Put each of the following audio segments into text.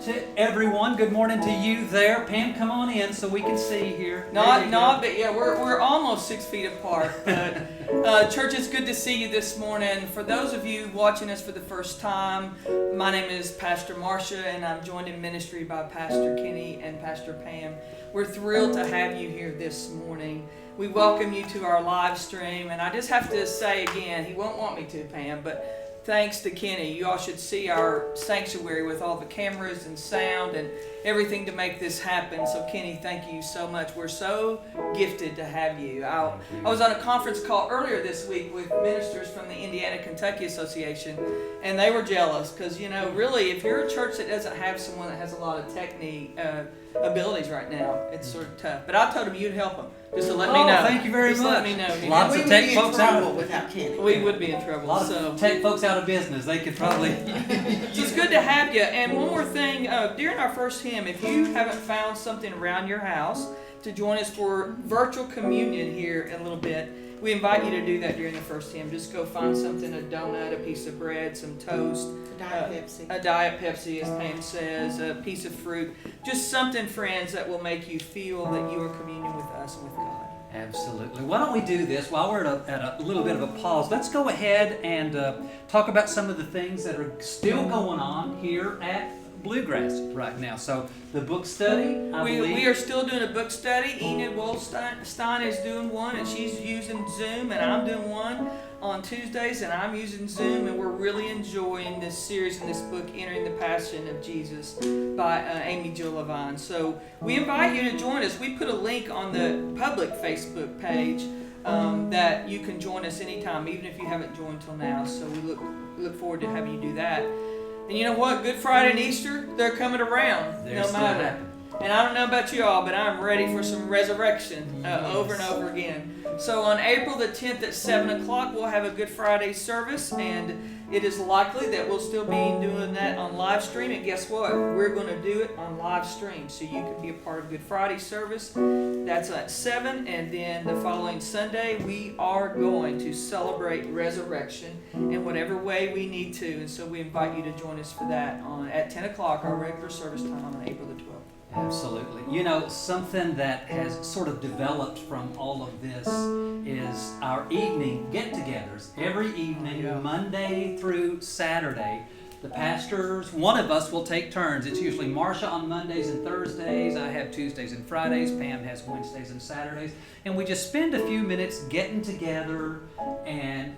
to everyone. Good morning to you there. Pam, come on in so we can see here. But yeah, we're almost 6 feet apart. But church, it's good to see you this morning. For those of you watching us for the first time, my name is Pastor Marcia, and I'm joined in ministry by Pastor Kenny and Pastor Pam. We're thrilled to have you here this morning. We welcome you to our live stream, and I just have to say again, he won't want me to, Pam, but thanks to Kenny. You all should see our sanctuary with all the cameras and sound and everything to make this happen. So Kenny, thank you so much. We're so gifted to have you. I was on a conference call earlier this week with ministers from the Indiana-Kentucky Association, and they were jealous because, you know, really, if you're a church that doesn't have someone that has a lot of technique abilities right now, it's sort of tough. But I told them you'd help them. Just to let me know. Thank you very much. Let me know. Lots of tech folks out without Kenny. We would be in trouble. A lot of tech folks out of business. They could probably. It's good to have you. And one more thing, during our first hymn, if you haven't found something around your house to join us for virtual communion here in a little bit, we invite you to do that during the first hymn. Just go find something, a donut, a piece of bread, some toast, a Diet Pepsi, as Pam says, a piece of fruit. Just something, friends, that will make you feel that you are communing with us and with God. Absolutely. Why don't we do this while we're at a little bit of a pause? Let's go ahead and talk about some of the things that are still going on here at Bluegrass right now. So the book study, we are still doing a book study. Enid Wolstein is doing one, and she's using Zoom, and I'm doing one on Tuesdays, and I'm using Zoom, and we're really enjoying this series and this book, Entering the Passion of Jesus, by Amy Jill Levine. So we invite you to join us. We put a link on the public Facebook page that you can join us anytime, even if you haven't joined till now. So we look forward to having you do that. And you know what? Good Friday and Easter, they're coming around. No matter. And I don't know about you all, but I'm ready for some resurrection over and over again. So on April the 10th at 7 o'clock, we'll have a Good Friday service, and it is likely that we'll still be doing that on live stream. And guess what? We're going to do it on live stream, so you can be a part of Good Friday service. That's at 7, and then the following Sunday, we are going to celebrate resurrection in whatever way we need to. And so we invite you to join us for that at 10 o'clock, our regular service time on April the 12th. Absolutely. You know, something that has sort of developed from all of this is our evening get-togethers. Every evening, Monday through Saturday, the pastors, one of us will take turns. It's usually Marcia on Mondays and Thursdays. I have Tuesdays and Fridays. Pam has Wednesdays and Saturdays. And we just spend a few minutes getting together and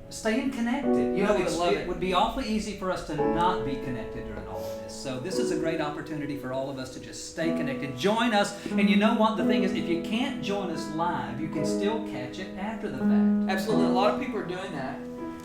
staying connected. You know, it would be awfully easy for us to not be connected during all of this. So this is a great opportunity for all of us to just stay connected. Join us. And you know what? The thing is, if you can't join us live, you can still catch it after the fact. Absolutely. A lot of people are doing that.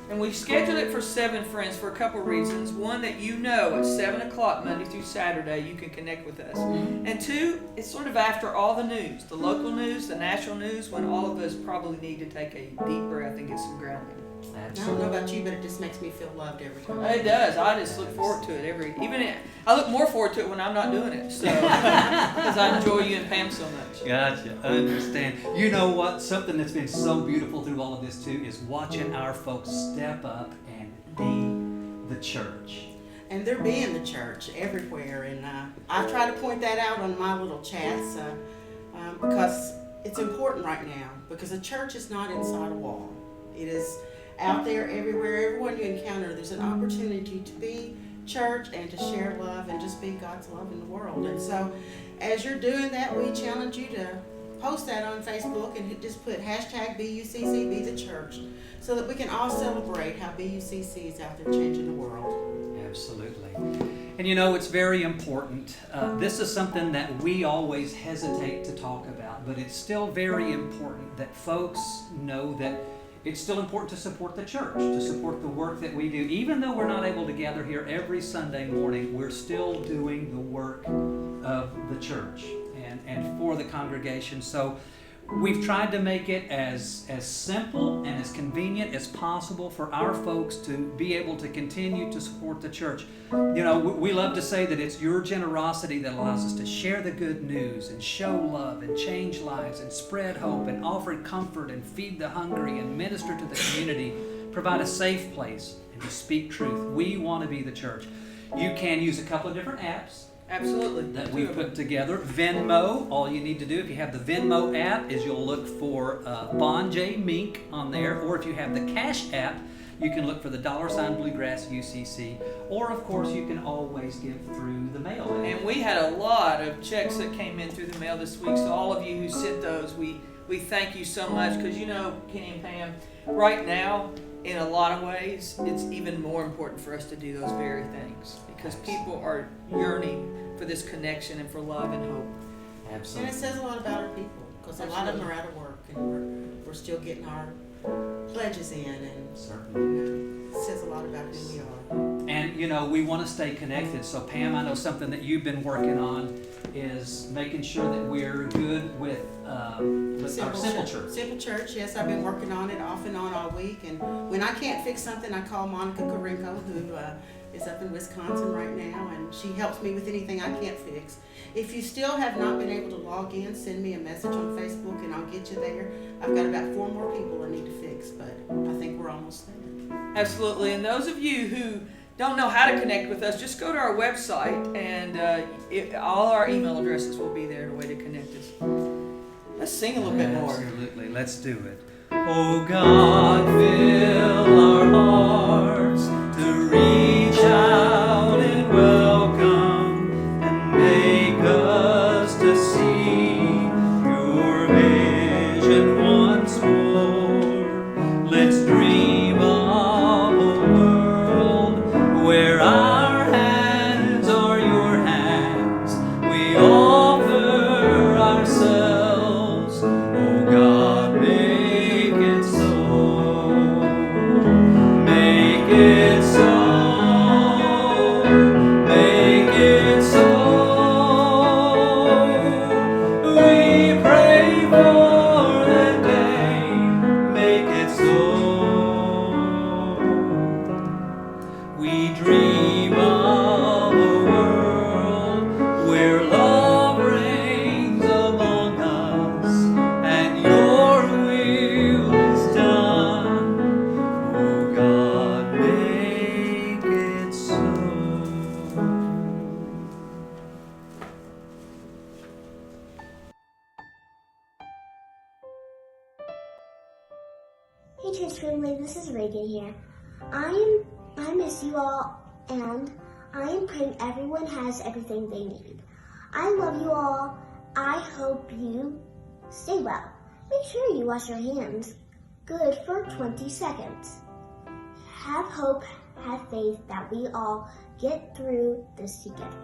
And we've scheduled it for 7, friends, for a couple of reasons. One, that you know at 7 o'clock Monday through Saturday you can connect with us. Mm-hmm. And 2, it's sort of after all the news, the local news, the national news, when all of us probably need to take a deep breath and get some grounding. Absolutely. I don't know about you, but it just makes me feel loved every time. It does. I just look forward to it I look more forward to it when I'm not doing it. So, because I enjoy you and Pam so much. Gotcha. I understand. You know what? Something that's been so beautiful through all of this too is watching our folks step up and be the church. And they're being the church everywhere. And I try to point that out on my little chats because it's important right now. Because a church is not inside a wall. It is out there everywhere. Everyone you encounter, there's an opportunity to be church and to share love and just be God's love in the world. And so as you're doing that, we challenge you to post that on Facebook and just put hashtag BUCC, be the church, so that we can all celebrate how BUCC is out there changing the world. Absolutely. And you know, it's very important. This is something that we always hesitate to talk about, but it's still very important that folks know that it's still important to support the church, to support the work that we do. Even though we're not able to gather here every Sunday morning, we're still doing the work of the church and for the congregation. So we've tried to make it as simple and as convenient as possible for our folks to be able to continue to support the church. You know, we love to say that it's your generosity that allows us to share the good news and show love and change lives and spread hope and offer comfort and feed the hungry and minister to the community, provide a safe place and to speak truth. We want to be the church. You can use a couple of different apps Absolutely. that we put together. Venmo, all you need to do if you have the Venmo app is you'll look for Bon J Mink on there, or if you have the Cash app, you can look for the $ Bluegrass UCC, or of course you can always give through the mail. And we had a lot of checks that came in through the mail this week, so all of you who sent those, we thank you so much, because you know, Kenny and Pam, right now, in a lot of ways, it's even more important for us to do those very things, because people are yearning for this connection and for love and hope. Absolutely. And it says a lot about our people, because a lot of them are out of work, and we're still getting our pledges in, and Certainly. it says a lot about who we are. And you know, we want to stay connected. So Pam, I know something that you've been working on is making sure that we're good with our Simple Church. Simple Church, yes, I've been working on it off and on all week, and when I can't fix something, I call Monica Korinko, who is up in Wisconsin right now, and she helps me with anything I can't fix. If you still have not been able to log in, send me a message on Facebook and I'll get you there. I've got about 4 more people I need to fix, but I think we're almost there. Absolutely. And those of you who don't know how to connect with us, just go to our website, and all our email addresses will be there, the way to connect us. Let's sing a little bit more. Absolutely. Let's do it. Oh God, fill our hearts to reach out and welcome and make us to see your vision once more. Let's dream of a world where our hands are your hands. We offer ourselves. Oh God, make it so. Make it so. Make it so. We pray for that day. Make it so. We dream of a world where love reigns among us and your will is done. Oh God, make it so. Hey church family, this is Reagan here. I miss you all, and I am praying everyone has everything they need. I love you all. I hope you stay well. Make sure you wash your hands good for 20 seconds. Have hope, have faith that we all get through this together.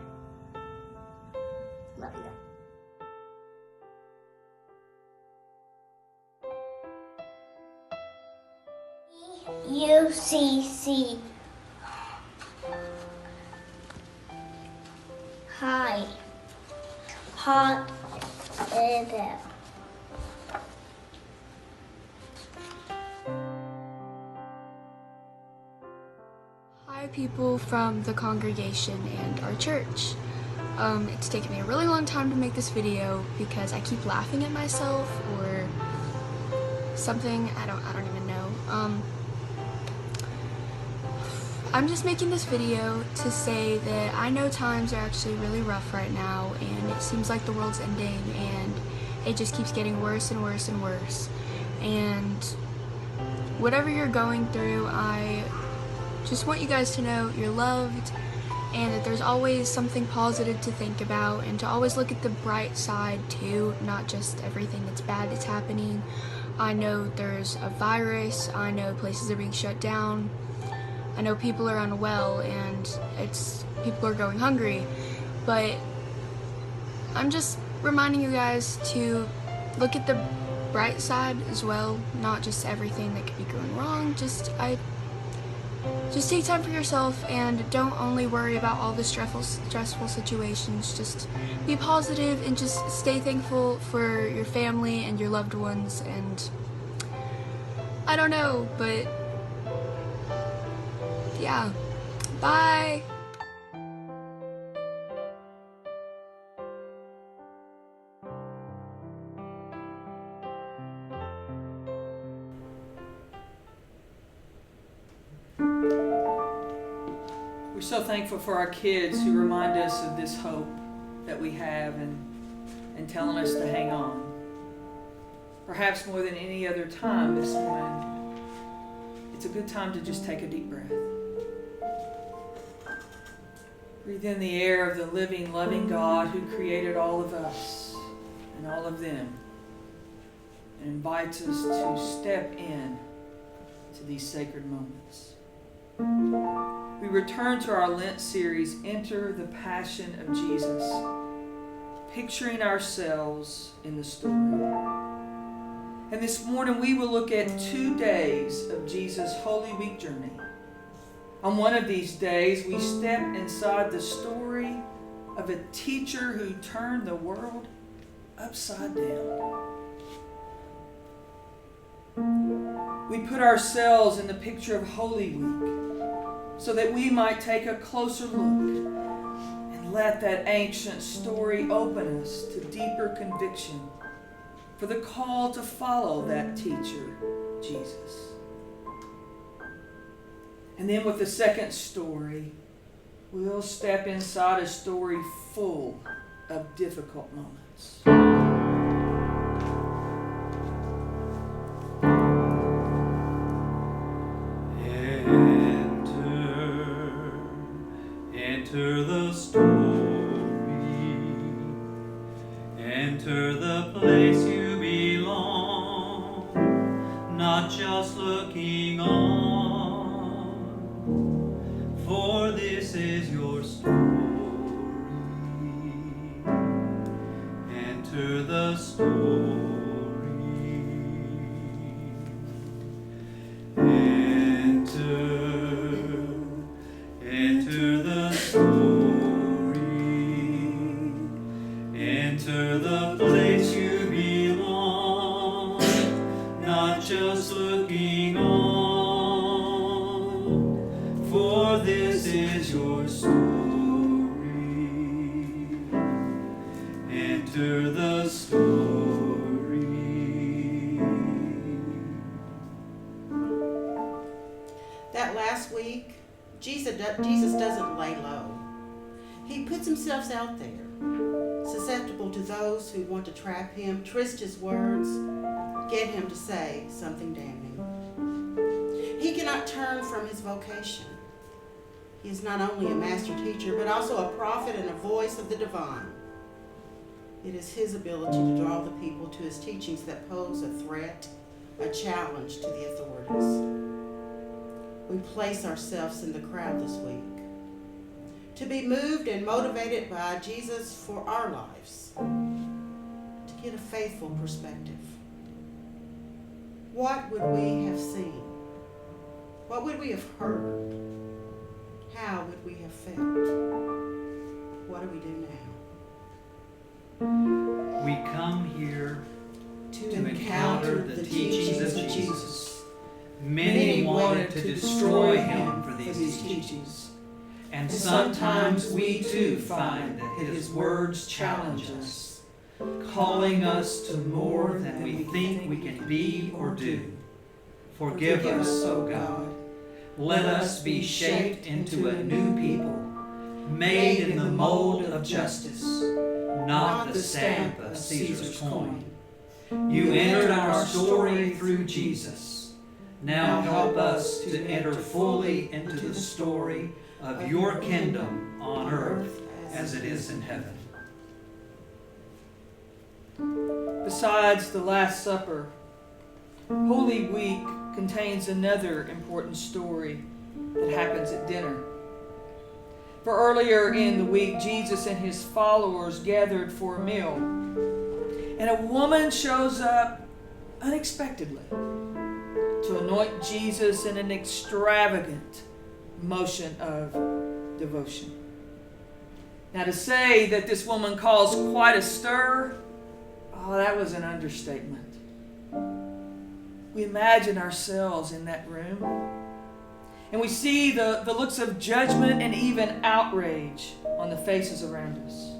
Love you. UCC. Hi. Hot there. Hi people from the congregation and our church. It's taken me a really long time to make this video because I keep laughing at myself or something. I don't even know. I'm just making this video to say that I know times are actually really rough right now, and it seems like the world's ending, and it just keeps getting worse and worse and worse. And whatever you're going through, I just want you guys to know you're loved, and that there's always something positive to think about, and to always look at the bright side too, not just everything that's bad that's happening. I know there's a virus, I know places are being shut down, I know people are unwell, and people are going hungry, but I'm just reminding you guys to look at the bright side as well, not just everything that could be going wrong. Just take time for yourself, and don't only worry about all the stressful situations. Just be positive and just stay thankful for your family and your loved ones. And I don't know, but yeah, bye. We're so thankful for our kids who remind us of this hope that we have and telling us to hang on. Perhaps more than any other time this morning, it's a good time to just take a deep breath. Breathe in the air of the living, loving God who created all of us and all of them and invites us to step in to these sacred moments. We return to our Lent series, Enter the Passion of Jesus, picturing ourselves in the story. And this morning we will look at 2 days of Jesus' Holy Week journey. On one of these days, we step inside the story of a teacher who turned the world upside down. We put ourselves in the picture of Holy Week so that we might take a closer look and let that ancient story open us to deeper conviction for the call to follow that teacher, Jesus. And then with the second story, we'll step inside a story full of difficult moments. Enter the story, enter the place you belong, not just looking on, for this is your story. Enter the story. Enter the story, enter the place you belong, not just looking on, for this is your story. Enter the story. That last week, Jesus doesn't lay low. He puts himself out there, susceptible to those who want to trap him, twist his words, get him to say something damning. He cannot turn from his vocation. He is not only a master teacher, but also a prophet and a voice of the divine. It is his ability to draw the people to his teachings that pose a threat, a challenge to the authorities. We place ourselves in the crowd this week to be moved and motivated by Jesus for our lives, to get a faithful perspective. What would we have seen? What would we have heard? How would we have felt? What do we do now? We come here To encounter the teachings of Jesus. Many wanted to destroy him for these teachings. And sometimes we too find that his words challenge us, calling us to more than we think we can be or do. Forgive us, O God. Let us be shaped into a new people, made in the mold of justice, not the stamp of Caesar's coin. You entered our story through Jesus. Now help us to enter fully into the story of your kingdom on earth as it is in heaven. Besides the Last Supper, Holy Week contains another important story that happens at dinner. For earlier in the week, Jesus and his followers gathered for a meal, and a woman shows up unexpectedly to anoint Jesus in an extravagant motion of devotion. Now, to say that this woman caused quite a stir, that was an understatement. We imagine ourselves in that room, and we see the looks of judgment and even outrage on the faces around us.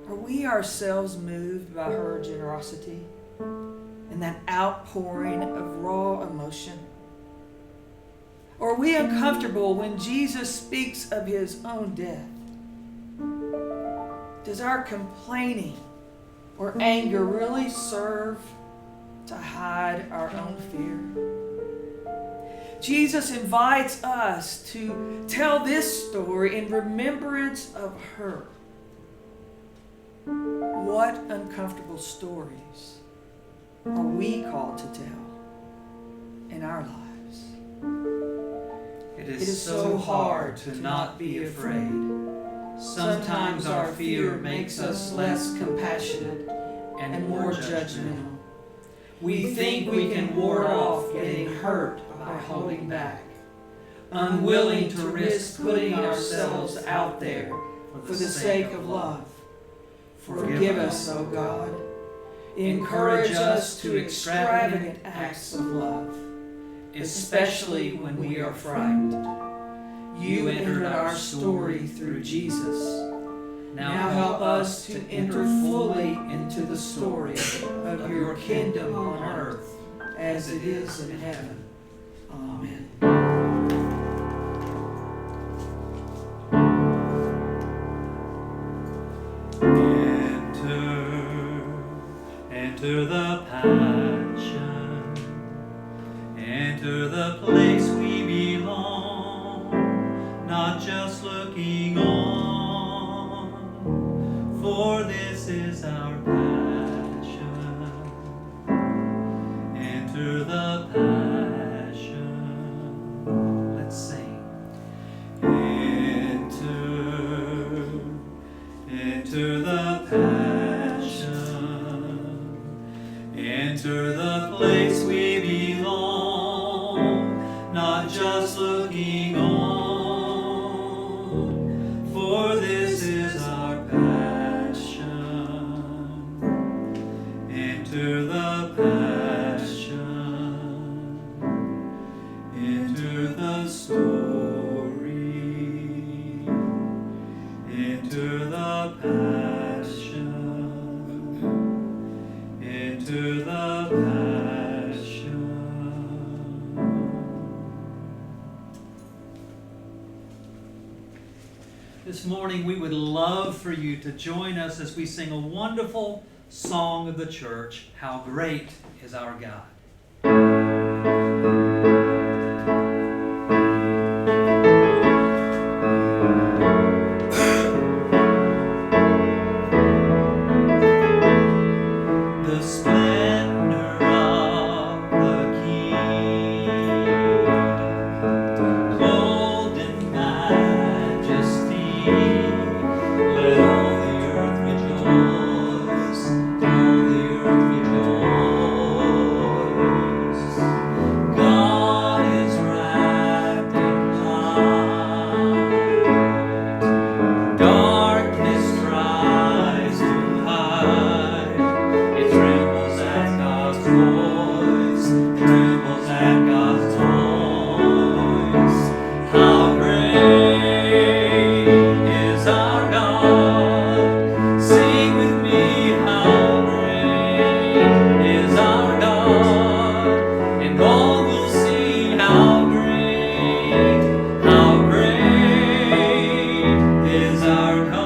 Are we ourselves moved by her generosity and that outpouring of raw emotion? Or are we uncomfortable when Jesus speaks of his own death? Does our complaining or anger really serve to hide our own fear? Jesus invites us to tell this story in remembrance of her. What uncomfortable stories are we called to tell in our lives? It is so hard to not be afraid. Sometimes our fear makes us less compassionate and more judgmental. We think we can ward off getting hurt by holding back, unwilling to risk putting ourselves out there for the sake of love. Forgive us, O God. Encourage us to extravagant acts of love, especially when we are frightened. You entered our story through Jesus. Now help us to enter fully into the story of your kingdom on earth as it is in heaven. Amen. Enter the passion, enter the place we belong, not just looking on, for this is our passion. Enter the passion. Let's sing. Enter the passion. Enter the place we belong, not just looking on, for this is our passion. Enter the passion, enter the story, enter the passion. Enter the passion. This morning we would love for you to join us as we sing a wonderful song of the church, How Great is Our God. The splendor of the King, clothed in majesty, let all the earth rejoice, all the earth rejoice. God is wrapped in light, darkness tries to hide. It trembles at God's voice, trembles at God's voice. How great is our God? Sing with me, how great is our God? And all will see how great is our God.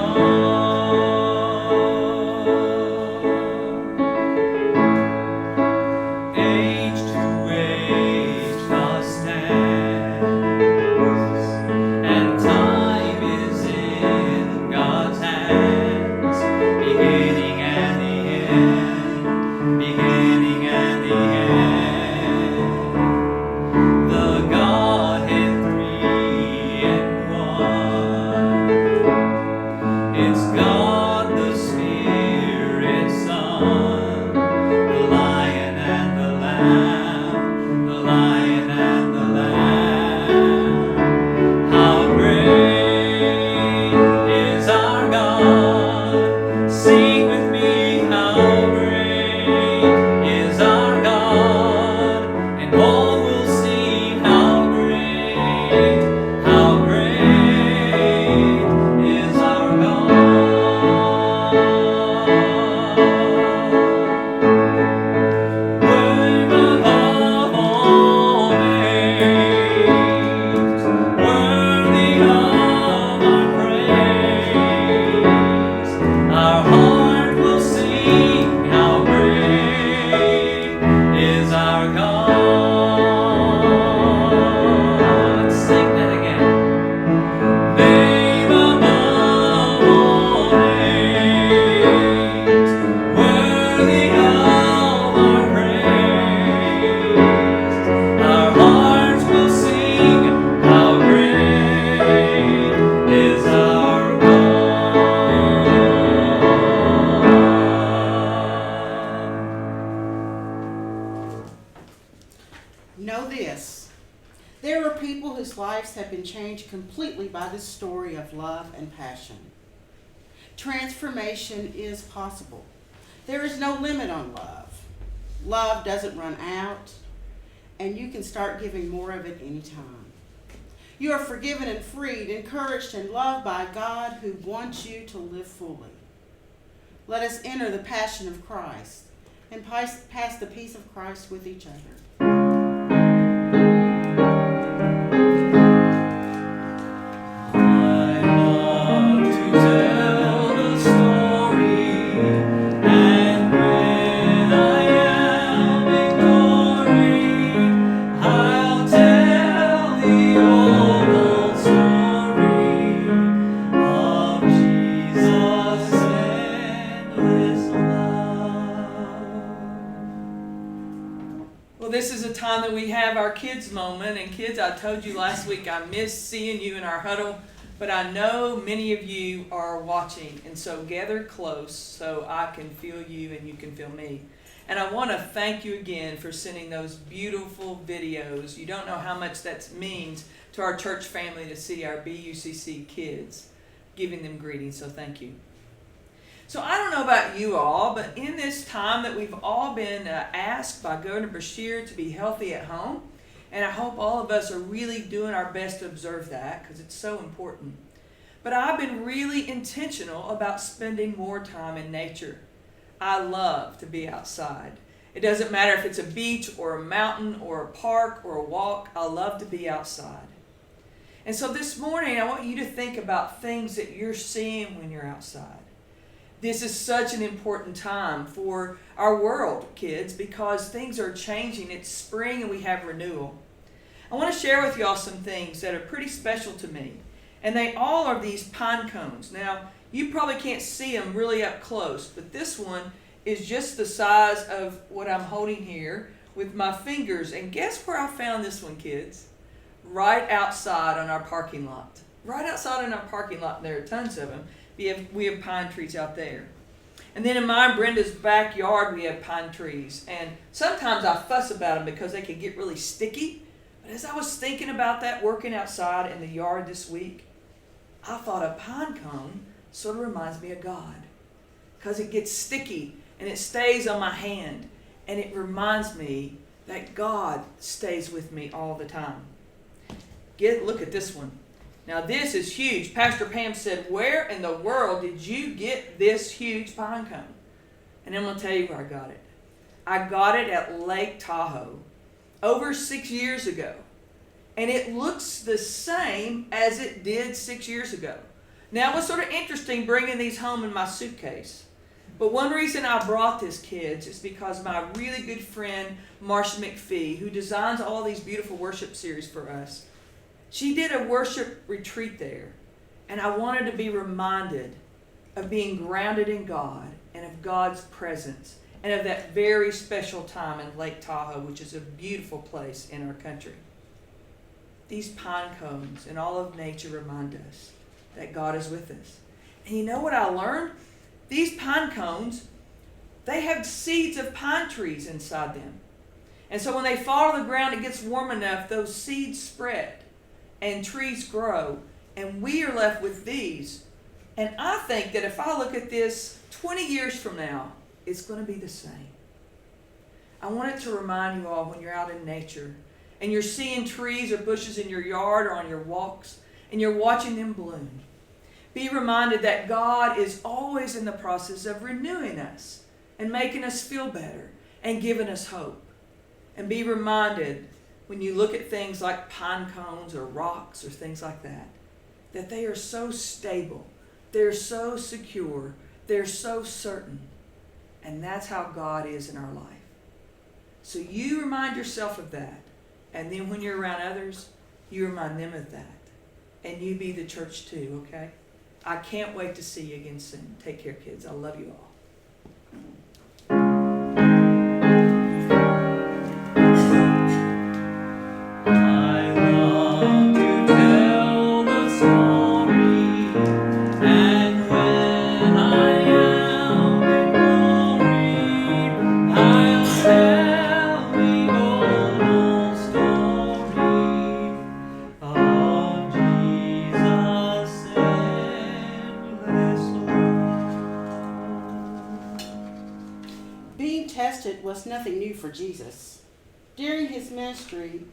Age to age God stands, and time is in God's hands, beginning and the end, beginning and the end. The Godhead three in one. It's God the Spirit Son, the Lion and the Lamb, the Lion and the Lamb. How great is our God? Sing with me, how great is our God? And all will see how great is our God. lives have been changed completely by this story of love and passion. Transformation is possible. There is no limit on love. Love doesn't run out, and you can start giving more of it anytime. You are forgiven and freed, encouraged and loved by God who wants you to live fully. Let us enter the passion of Christ and pass the peace of Christ with each other. Well, this is a time that we have our kids moment. And kids, I told you last week I miss seeing you in our huddle, but I know many of you are watching. And so gather close so I can feel you and you can feel me. And I want to thank you again for sending those beautiful videos. You don't know how much that means to our church family to see our BUCC kids, giving them greetings. So thank you. So I don't know about you all, but in this time that we've all been asked by Governor Beshear to be healthy at home, and I hope all of us are really doing our best to observe that because it's so important. But I've been really intentional about spending more time in nature. I love to be outside. It doesn't matter if it's a beach or a mountain or a park or a walk, I love to be outside. And so this morning I want you to think about things that you're seeing when you're outside. This is such an important time for our world, kids, because things are changing. It's spring and we have renewal. I want to share with y'all some things that are pretty special to me. And they all are these pine cones. Now, you probably can't see them really up close, but this one is just the size of what I'm holding here with my fingers. And guess where I found this one, kids? Right outside on our parking lot. Right outside on our parking lot, and there are tons of them. We have pine trees out there. And then in my and Brenda's backyard, we have pine trees. And sometimes I fuss about them because they can get really sticky. But as I was thinking about that, working outside in the yard this week, I thought a pine cone sort of reminds me of God. Because it gets sticky and it stays on my hand. And it reminds me that God stays with me all the time. Look at this one. Now this is huge. Pastor Pam said, where in the world did you get this huge pine cone? And I'm going to tell you where I got it. I got it at Lake Tahoe over 6 years ago. And it looks the same as it did 6 years ago. Now it was sort of interesting bringing these home in my suitcase. But one reason I brought this, kids, is because my really good friend, Marcia McPhee, who designs all these beautiful worship series for us, she did a worship retreat there, and I wanted to be reminded of being grounded in God and of God's presence and of that very special time in Lake Tahoe, which is a beautiful place in our country. These pine cones and all of nature remind us that God is with us. And you know what I learned? These pine cones, they have seeds of pine trees inside them. And so when they fall to the ground, it gets warm enough, those seeds spread. And trees grow, and we are left with these. And I think that if I look at this 20 years from now, it's going to be the same. I want it to remind you all when you're out in nature, and you're seeing trees or bushes in your yard or on your walks, and you're watching them bloom. Be reminded that God is always in the process of renewing us and making us feel better and giving us hope. And be reminded when you look at things like pine cones or rocks or things like that, that they are so stable, they're so secure, they're so certain. And that's how God is in our life. So you remind yourself of that. And then when you're around others, you remind them of that. And you be the church too, okay? I can't wait to see you again soon. Take care, kids. I love you all. Oh tested was nothing new for Jesus. During his ministry,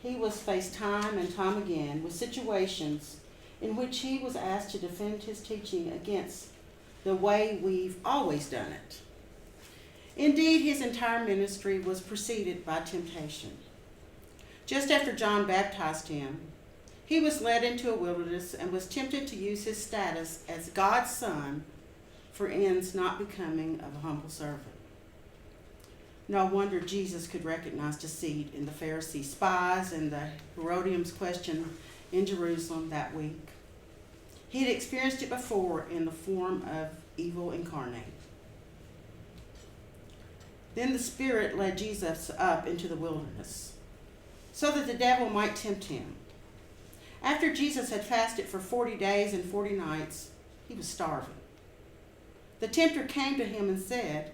he was faced time and time again with situations in which he was asked to defend his teaching against the way we've always done it. Indeed, his entire ministry was preceded by temptation. Just after John baptized him, he was led into a wilderness and was tempted to use his status as God's son for ends not becoming of a humble servant. No wonder Jesus could recognize deceit in the Pharisee spies and the Herodians' question in Jerusalem that week. He had experienced it before in the form of evil incarnate. Then the Spirit led Jesus up into the wilderness so that the devil might tempt him. After Jesus had fasted for 40 days and 40 nights, he was starving. The tempter came to him and said,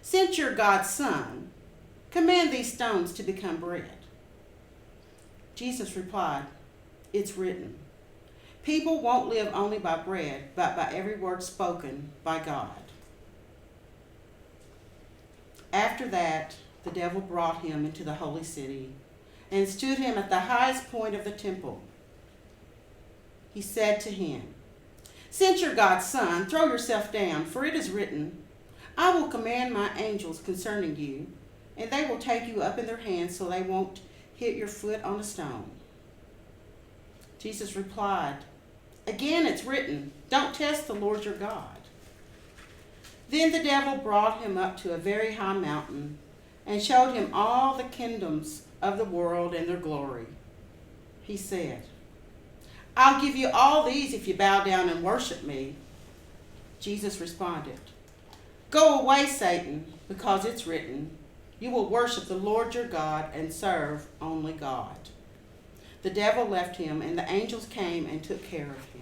"Since you're God's son, command these stones to become bread." Jesus replied, "It's written, people won't live only by bread, but by every word spoken by God." After that, the devil brought him into the holy city and stood him at the highest point of the temple. He said to him, "Since you're God's son, throw yourself down, for it is written, I will command my angels concerning you, and they will take you up in their hands so they won't hit your foot on a stone." Jesus replied, "Again it's written, don't test the Lord your God." Then the devil brought him up to a very high mountain and showed him all the kingdoms of the world and their glory. He said, "I'll give you all these if you bow down and worship me." Jesus responded, "Go away, Satan, because it's written, you will worship the Lord your God and serve only God." The devil left him, and the angels came and took care of him.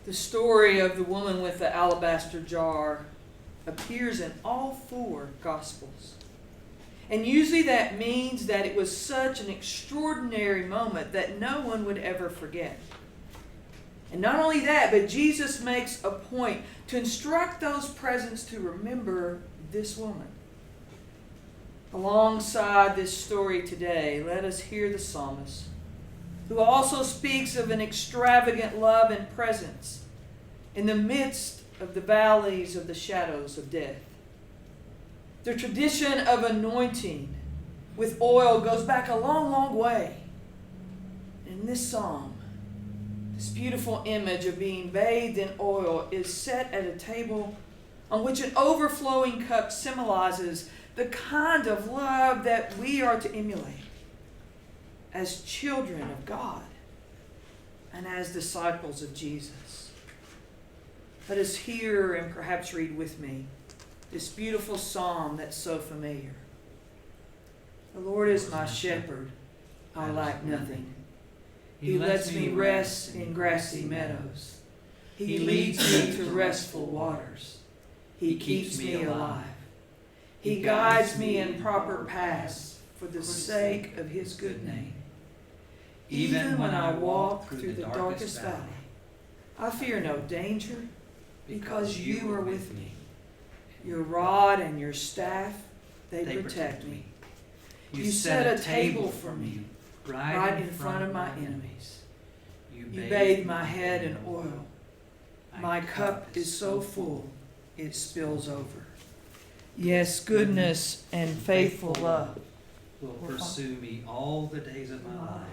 The story of the woman with the alabaster jar appears in all 4 Gospels. And usually that means that it was such an extraordinary moment that no one would ever forget. And not only that, but Jesus makes a point to instruct those present to remember this woman. Alongside this story today, let us hear the psalmist, who also speaks of an extravagant love and presence in the midst of the valleys of the shadows of death. The tradition of anointing with oil goes back a long, long way. In this psalm, this beautiful image of being bathed in oil is set at a table on which an overflowing cup symbolizes the kind of love that we are to emulate as children of God and as disciples of Jesus. Let us hear and perhaps read with me this beautiful psalm that's so familiar. The Lord is my shepherd, I lack nothing. He lets me rest in grassy meadows. He leads me to restful waters. He keeps me alive. He guides me in proper paths for the sake of his good name. Even when I walk through the darkest valley, I fear no danger because you are with me. Your rod and your staff, they protect me. You set a table for me right in front of my enemies. You bathe my head in oil. My cup is so full, it spills over. Yes, goodness and faithful love will pursue me all the days of my life,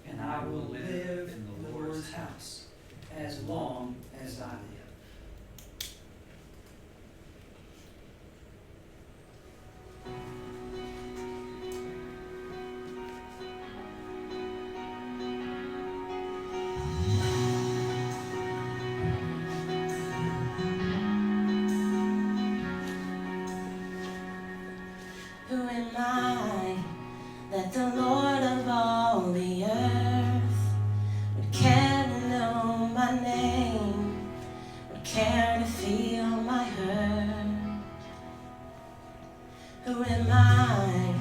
and I will live in the Lord's house as long as I live. Who am I that the Lord of all the earth would care to know my name, would care to feel my hurt? Who am I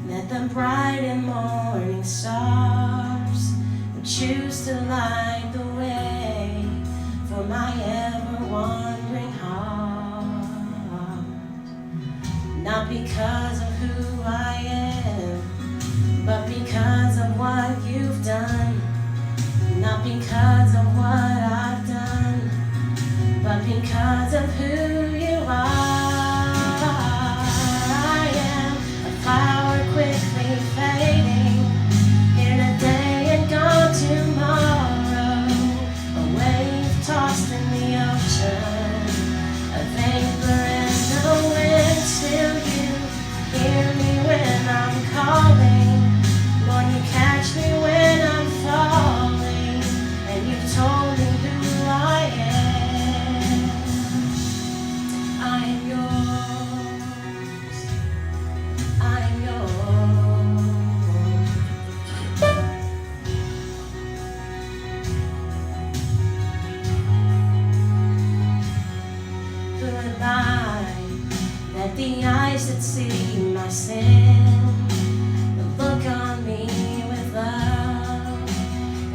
that the bright and morning stars would choose to light the way for my ever wandering heart. Not because of who I am, but because of what you've done. Not because of what I've done, but because of who you are. I am a flower quickly fading, here today and gone tomorrow. A wave tossed in the ocean, a vapor in the wind. Still you hear me when I'm calling. Lord, you catch me when I'm falling, and you've told me who I am. I am yours. I am yours. Who am I that the eyes that see my sin will look on me with love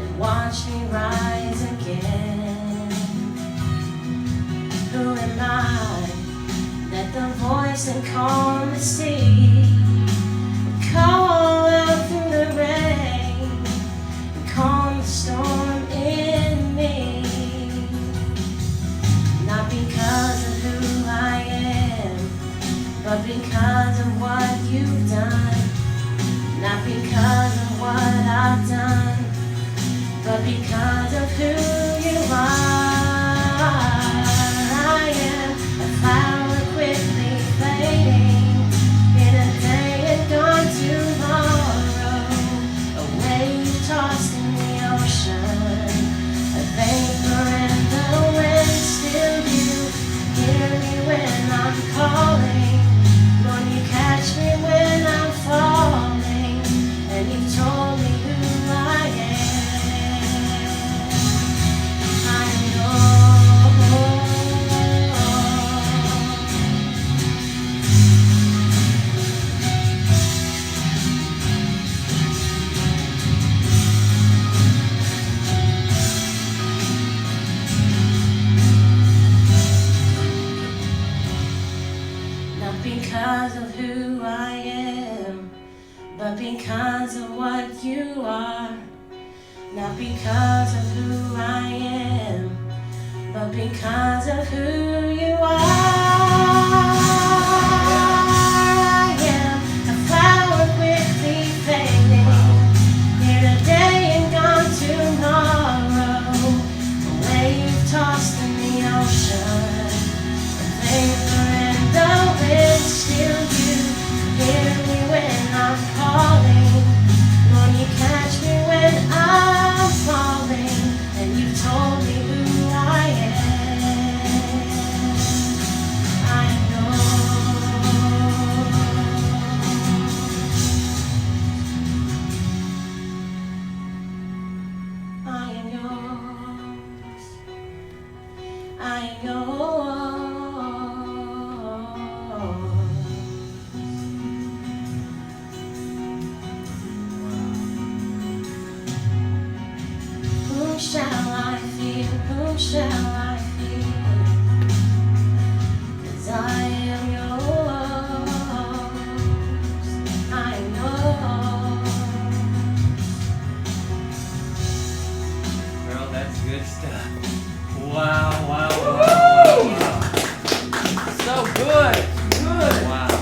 and watch me rise again? Who am I that the voice and calm the sea will call out through the rain and calm the storm in me? Not because of who I am, but because of what you've done. Not because of what I've done, but because of who you are. I am a flower quickly fading, in a day and gone tomorrow. A wave tossed in the ocean, a vapor in the wind. Still you hear me when I'm calling. Lord, you catch me when I'm falling, and you told me who I am. I am yours. Not because of who I am, but because of what you are. Not because of who I am, but because of who you are. I am a flower quickly fading, here today and gone tomorrow. A wave tossed in the ocean, a vapor in the wind. Still you hear me when I'm calling. Lord, you catch me when I'm falling, and you told me who I am. I am yours. I am yours. I am yours. Whom shall I fear? Whom shall I fear? 'Cause I am yours. I am yours. Girl, that's good stuff. Wow, wow, wow, wow, So good. Good. wow. Wow.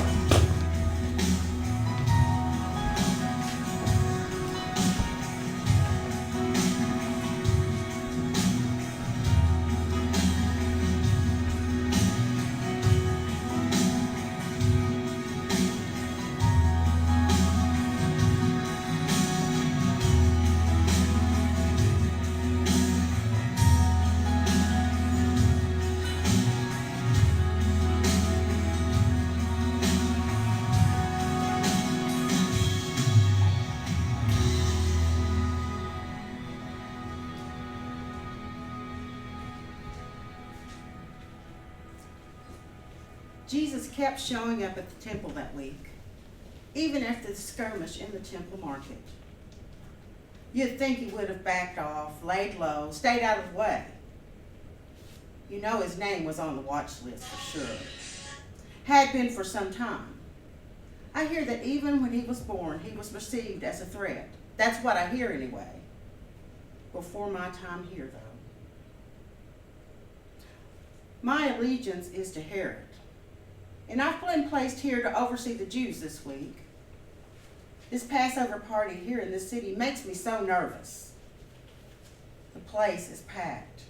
Jesus kept showing up at the temple that week, even after the skirmish in the temple market. You'd think he would have backed off, laid low, stayed out of the way. You know his name was on the watch list for sure. Had been for some time. I hear that even when he was born, he was perceived as a threat. That's what I hear anyway. Before my time here, though. My allegiance is to Herod, and I've been placed here to oversee the Jews this week. This Passover party here in this city makes me so nervous. The place is packed.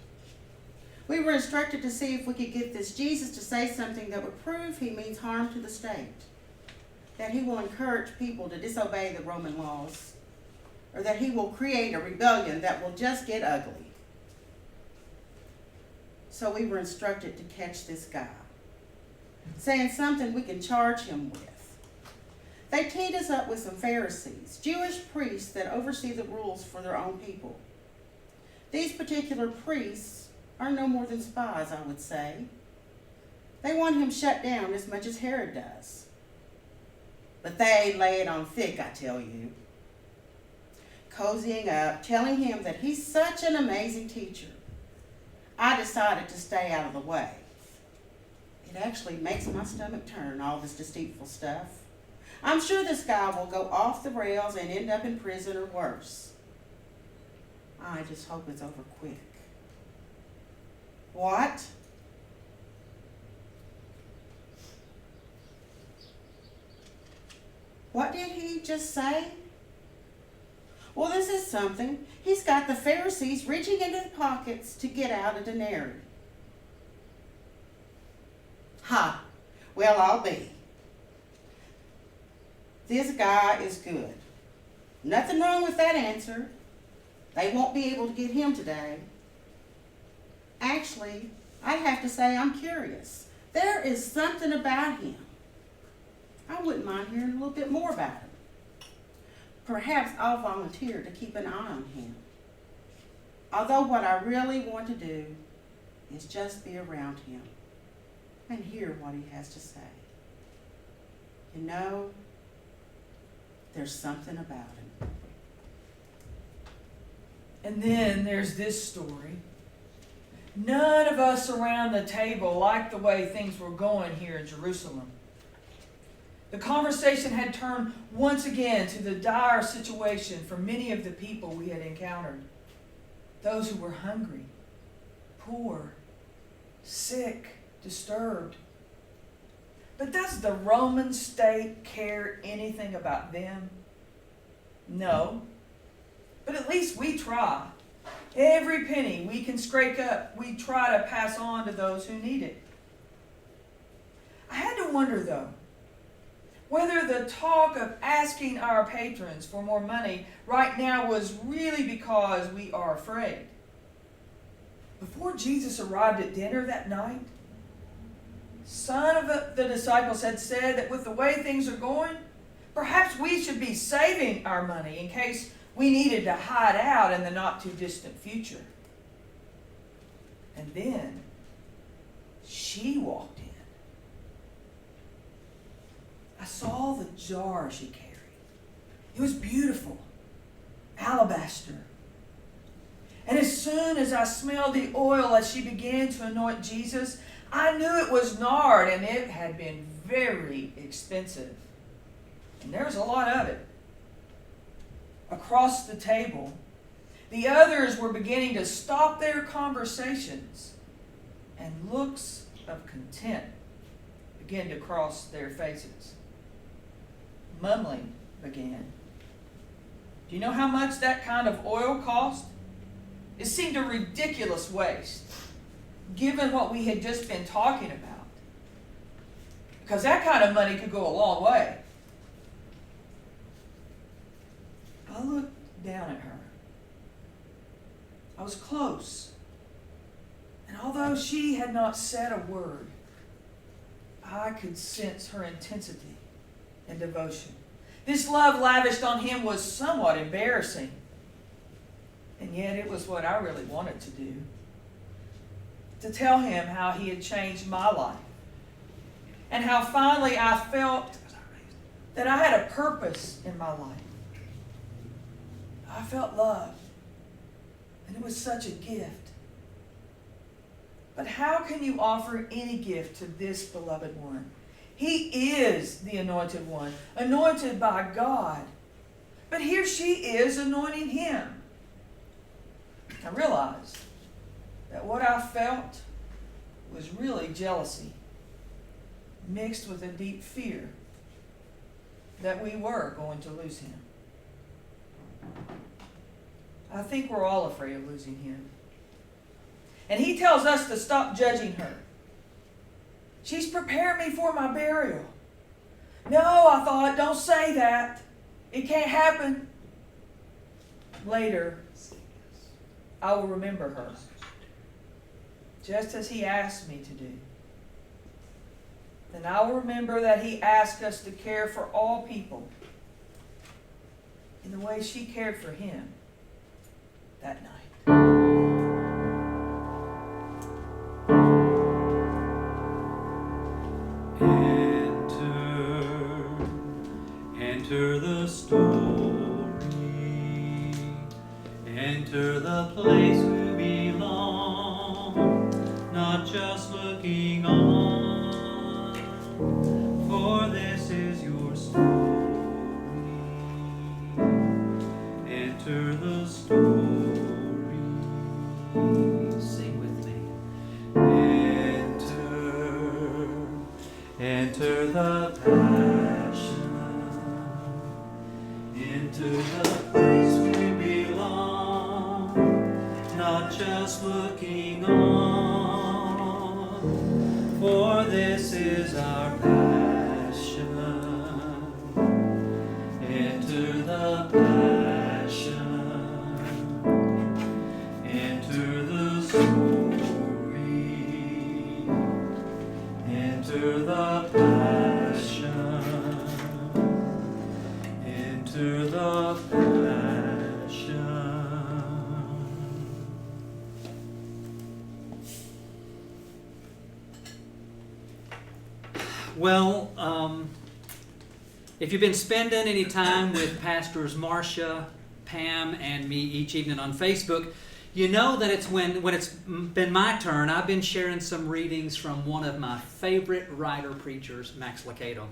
We were instructed to see if we could get this Jesus to say something that would prove he means harm to the state, that he will encourage people to disobey the Roman laws, or that he will create a rebellion that will just get ugly. So we were instructed to catch this guy, saying something we can charge him with. They teed us up with some Pharisees, Jewish priests that oversee the rules for their own people. These particular priests are no more than spies, I would say. They want him shut down as much as Herod does. But they lay it on thick, I tell you. Cozying up, telling him that he's such an amazing teacher. I decided to stay out of the way. It actually makes my stomach turn, all this deceitful stuff. I'm sure this guy will go off the rails and end up in prison or worse. I just hope it's over quick. What? What did he just say? Well, this is something. He's got the Pharisees reaching into the pockets to get out a denarius. Ha! Well, I'll be. This guy is good. Nothing wrong with that answer. They won't be able to get him today. Actually, I'd have to say I'm curious. There is something about him. I wouldn't mind hearing a little bit more about him. Perhaps I'll volunteer to keep an eye on him. Although what I really want to do is just be around him and hear what he has to say. You know, there's something about him. And then there's this story. None of us around the table liked the way things were going here in Jerusalem. The conversation had turned once again to the dire situation for many of the people we had encountered. Those who were hungry, poor, sick, disturbed. But does the Roman state care anything about them? No. But at least we try. Every penny we can scrape up, we try to pass on to those who need it. I had to wonder, though, whether the talk of asking our patrons for more money right now was really because we are afraid. Before Jesus arrived at dinner that night, some of the disciples had said that with the way things are going, perhaps we should be saving our money in case we needed to hide out in the not-too-distant future. And then she walked in. I saw the jar she carried. It was beautiful, alabaster. And as soon as I smelled the oil as she began to anoint Jesus, I knew it was nard, and it had been very expensive. And there was a lot of it. Across the table, the others were beginning to stop their conversations, and looks of content began to cross their faces. Mumbling began. Do you know how much that kind of oil cost? It seemed a ridiculous waste, given what we had just been talking about. Because that kind of money could go a long way. I looked down at her. I was close. And although she had not said a word, I could sense her intensity and devotion. This love lavished on him was somewhat embarrassing. And yet it was what I really wanted to do. To tell him how he had changed my life. And how finally I felt that I had a purpose in my life. I felt love. And it was such a gift. But how can you offer any gift to this beloved one? He is the anointed one, anointed by God. But here she is anointing him. I realized that what I felt was really jealousy, mixed with a deep fear that we were going to lose him. I think we're all afraid of losing him. And he tells us to stop judging her. She's prepared me for my burial. No, I thought, don't say that. It can't happen. Later, I will remember her, just as he asked me to do. Then I will remember that he asked us to care for all people in the way she cared for him that night. Enter the story. Enter the place you belong, not just looking on, for this is your story. Enter the story. Sing with me. Enter the passion. Enter the place we belong, not just looking on, for this is our passion. Enter the passion. Enter the story. Enter the passion. Enter the passion. Well, if you've been spending any time with Pastors Marcia, Pam, and me each evening on Facebook, you know that it's when it's been my turn, I've been sharing some readings from one of my favorite writer-preachers, Max Lucado.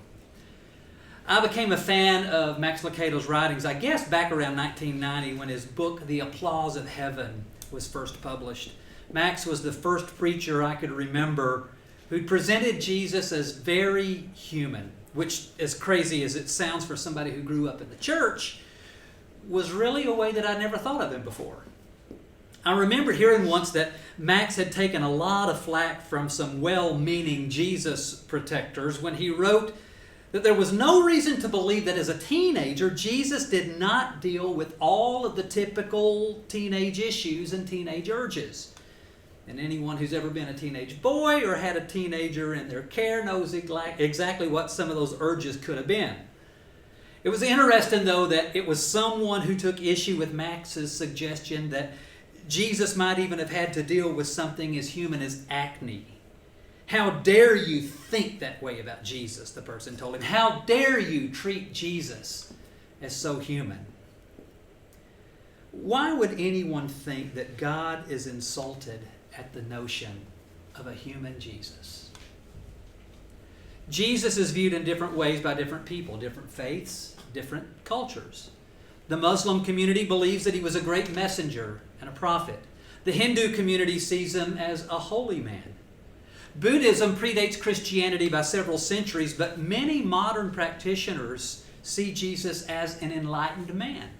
I became a fan of Max Lucado's writings, I guess, back around 1990 when his book, The Applause of Heaven, was first published. Max was the first preacher I could remember who presented Jesus as very human, which, as crazy as it sounds for somebody who grew up in the church, was really a way that I'd never thought of him before. I remember hearing once that Max had taken a lot of flack from some well-meaning Jesus protectors when he wrote that there was no reason to believe that as a teenager, Jesus did not deal with all of the typical teenage issues and teenage urges. And anyone who's ever been a teenage boy or had a teenager in their care knows exactly what some of those urges could have been. It was interesting, though, that it was someone who took issue with Max's suggestion that Jesus might even have had to deal with something as human as acne. How dare you think that way about Jesus, the person told him. How dare you treat Jesus as so human? Why would anyone think that God is insulted at the notion of a human Jesus? Jesus is viewed in different ways by different people, different faiths, different cultures. The Muslim community believes that he was a great messenger and a prophet. The Hindu community sees him as a holy man. Buddhism predates Christianity by several centuries, but many modern practitioners see Jesus as an enlightened man.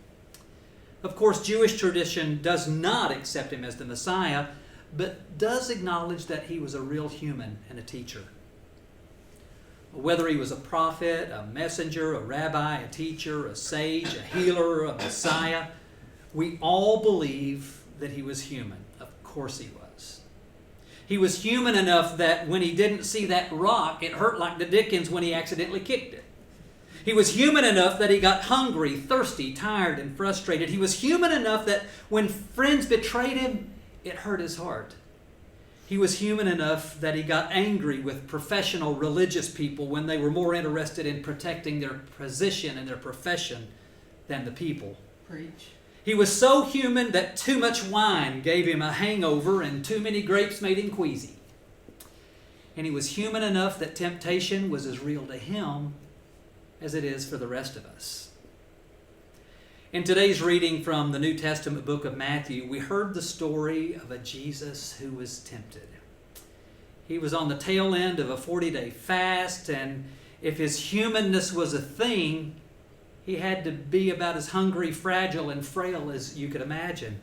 Of course, Jewish tradition does not accept him as the Messiah, but does acknowledge that he was a real human and a teacher. Whether he was a prophet, a messenger, a rabbi, a teacher, a sage, a healer, a Messiah, we all believe that he was human. Of course he was. He was human enough that when he didn't see that rock, it hurt like the dickens when he accidentally kicked it. He was human enough that he got hungry, thirsty, tired, and frustrated. He was human enough that when friends betrayed him, it hurt his heart. He was human enough that he got angry with professional religious people when they were more interested in protecting their position and their profession than the people. Preach. He was so human that too much wine gave him a hangover and too many grapes made him queasy. And he was human enough that temptation was as real to him as it is for the rest of us. In today's reading from the New Testament book of Matthew, we heard the story of a Jesus who was tempted. He was on the tail end of a 40-day fast, and if his humanness was a thing, he had to be about as hungry, fragile, and frail as you could imagine.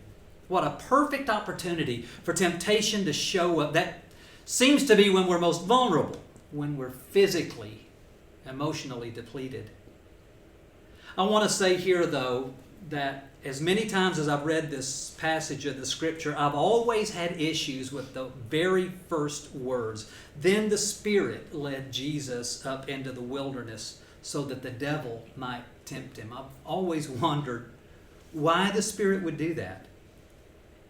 What a perfect opportunity for temptation to show up. That seems to be when we're most vulnerable, when we're physically, emotionally depleted. I want to say here, though, that as many times as I've read this passage of the Scripture, I've always had issues with the very first words. Then the Spirit led Jesus up into the wilderness so that the devil might tempt him. I've always wondered why the Spirit would do that.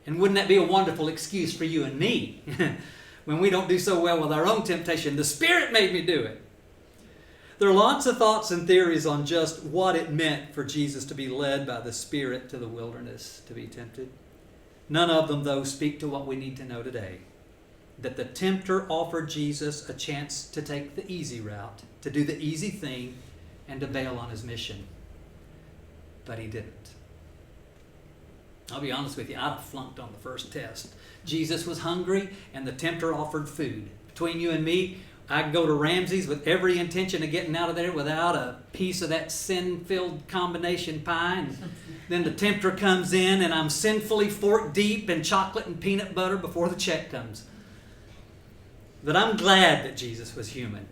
And wouldn't that be a wonderful excuse for you and me? When we don't do so well with our own temptation, the Spirit made me do it. There are lots of thoughts and theories on just what it meant for Jesus to be led by the Spirit to the wilderness to be tempted. None of them, though, speak to what we need to know today. That the tempter offered Jesus a chance to take the easy route, to do the easy thing, and to bail on his mission. But he didn't. I'll be honest with you, I'd have flunked on the first test. Jesus was hungry, and the tempter offered food. Between you and me, I could go to Ramsey's with every intention of getting out of there without a piece of that sin-filled combination pie. And then the tempter comes in, and I'm sinfully fork deep in chocolate and peanut butter before the check comes. But I'm glad that Jesus was human.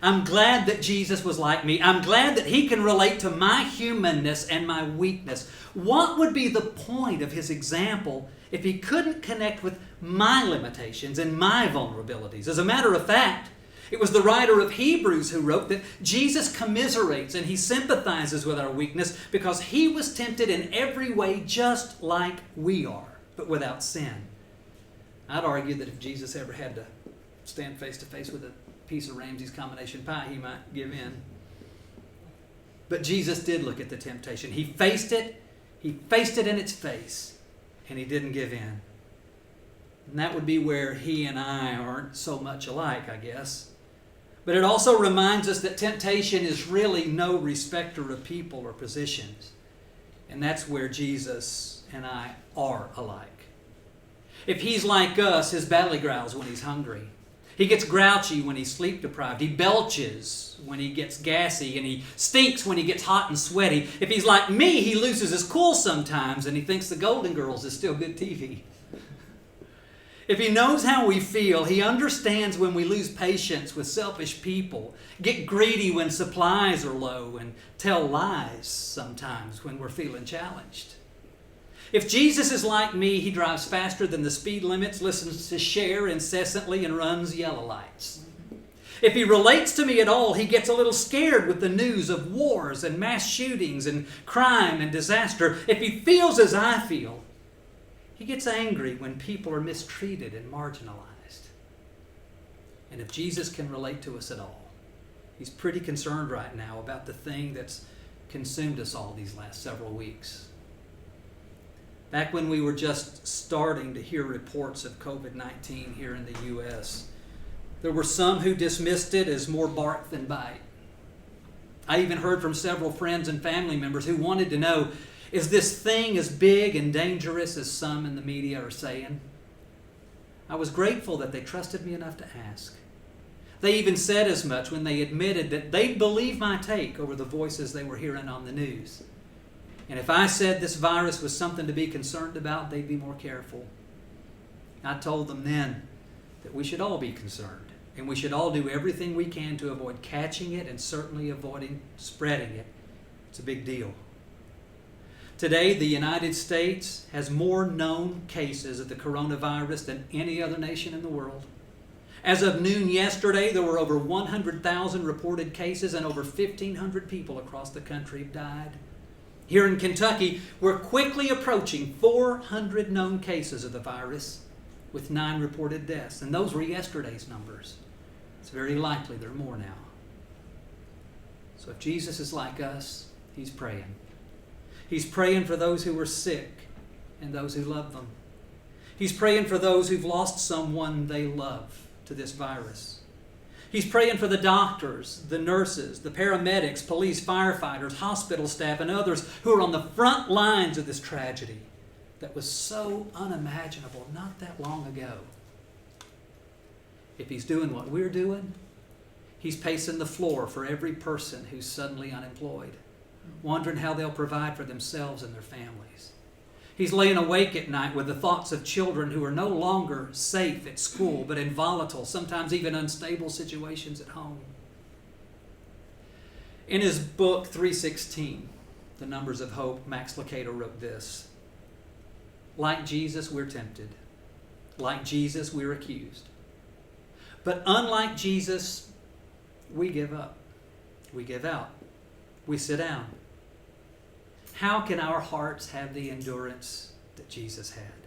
I'm glad that Jesus was like me. I'm glad that he can relate to my humanness and my weakness. What would be the point of his example if he couldn't connect with my limitations and my vulnerabilities? As a matter of fact, it was the writer of Hebrews who wrote that Jesus commiserates and he sympathizes with our weakness because he was tempted in every way just like we are, but without sin. I'd argue that if Jesus ever had to stand face to face with a piece of Ramsey's combination pie, he might give in. But Jesus did look at the temptation. He faced it in its face, and he didn't give in. And that would be where he and I aren't so much alike, I guess. But it also reminds us that temptation is really no respecter of people or positions. And that's where Jesus and I are alike. If he's like us, his belly growls when he's hungry. He gets grouchy when he's sleep deprived. He belches when he gets gassy, and he stinks when he gets hot and sweaty. If he's like me, he loses his cool sometimes, and he thinks the Golden Girls is still good TV. If he knows how we feel, he understands when we lose patience with selfish people, get greedy when supplies are low, and tell lies sometimes when we're feeling challenged. If Jesus is like me, he drives faster than the speed limits, listens to Cher incessantly, and runs yellow lights. If he relates to me at all, he gets a little scared with the news of wars and mass shootings and crime and disaster. If he feels as I feel, he gets angry when people are mistreated and marginalized. And if Jesus can relate to us at all, he's pretty concerned right now about the thing that's consumed us all these last several weeks. Back when we were just starting to hear reports of COVID-19 here in the U.S., there were some who dismissed it as more bark than bite. I even heard from several friends and family members who wanted to know, is this thing as big and dangerous as some in the media are saying? I was grateful that they trusted me enough to ask. They even said as much when they admitted that they'd believe my take over the voices they were hearing on the news. And if I said this virus was something to be concerned about, they'd be more careful. I told them then that we should all be concerned, and we should all do everything we can to avoid catching it and certainly avoiding spreading it. It's a big deal. Today, the United States has more known cases of the coronavirus than any other nation in the world. As of noon yesterday, there were over 100,000 reported cases, and over 1,500 people across the country have died. Here in Kentucky, we're quickly approaching 400 known cases of the virus, with 9 reported deaths. And those were yesterday's numbers. It's very likely there are more now. So if Jesus is like us, he's praying. He's praying for those who are sick and those who love them. He's praying for those who've lost someone they love to this virus. He's praying for the doctors, the nurses, the paramedics, police, firefighters, hospital staff, and others who are on the front lines of this tragedy that was so unimaginable not that long ago. If He's doing what we're doing, He's pacing the floor for every person who's suddenly unemployed, wondering how they'll provide for themselves and their families. He's laying awake at night with the thoughts of children who are no longer safe at school, but in volatile, sometimes even unstable situations at home. In his book, 316, The Numbers of Hope, Max Lucado wrote this: like Jesus, we're tempted. Like Jesus, we're accused. But unlike Jesus, we give up. We give out. We sit down. How can our hearts have the endurance that Jesus had?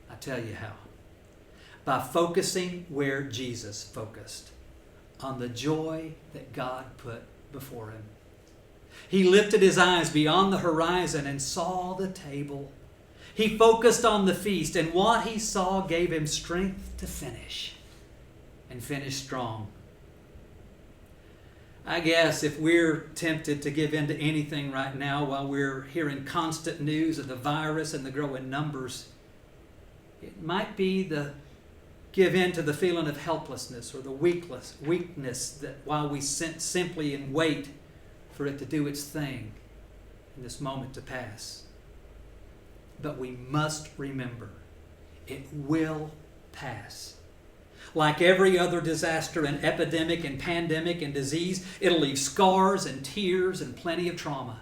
I tell you how. By focusing where Jesus focused, on the joy that God put before Him. He lifted His eyes beyond the horizon and saw the table. He focused on the feast, and what He saw gave Him strength to finish, and finish strong. I guess if we're tempted to give in to anything right now while we're hearing constant news of the virus and the growing numbers, it might be the give in to the feeling of helplessness or the weakness that while we sit simply and wait for it to do its thing and this moment to pass. But we must remember, it will pass. Like every other disaster and epidemic and pandemic and disease, it'll leave scars and tears and plenty of trauma.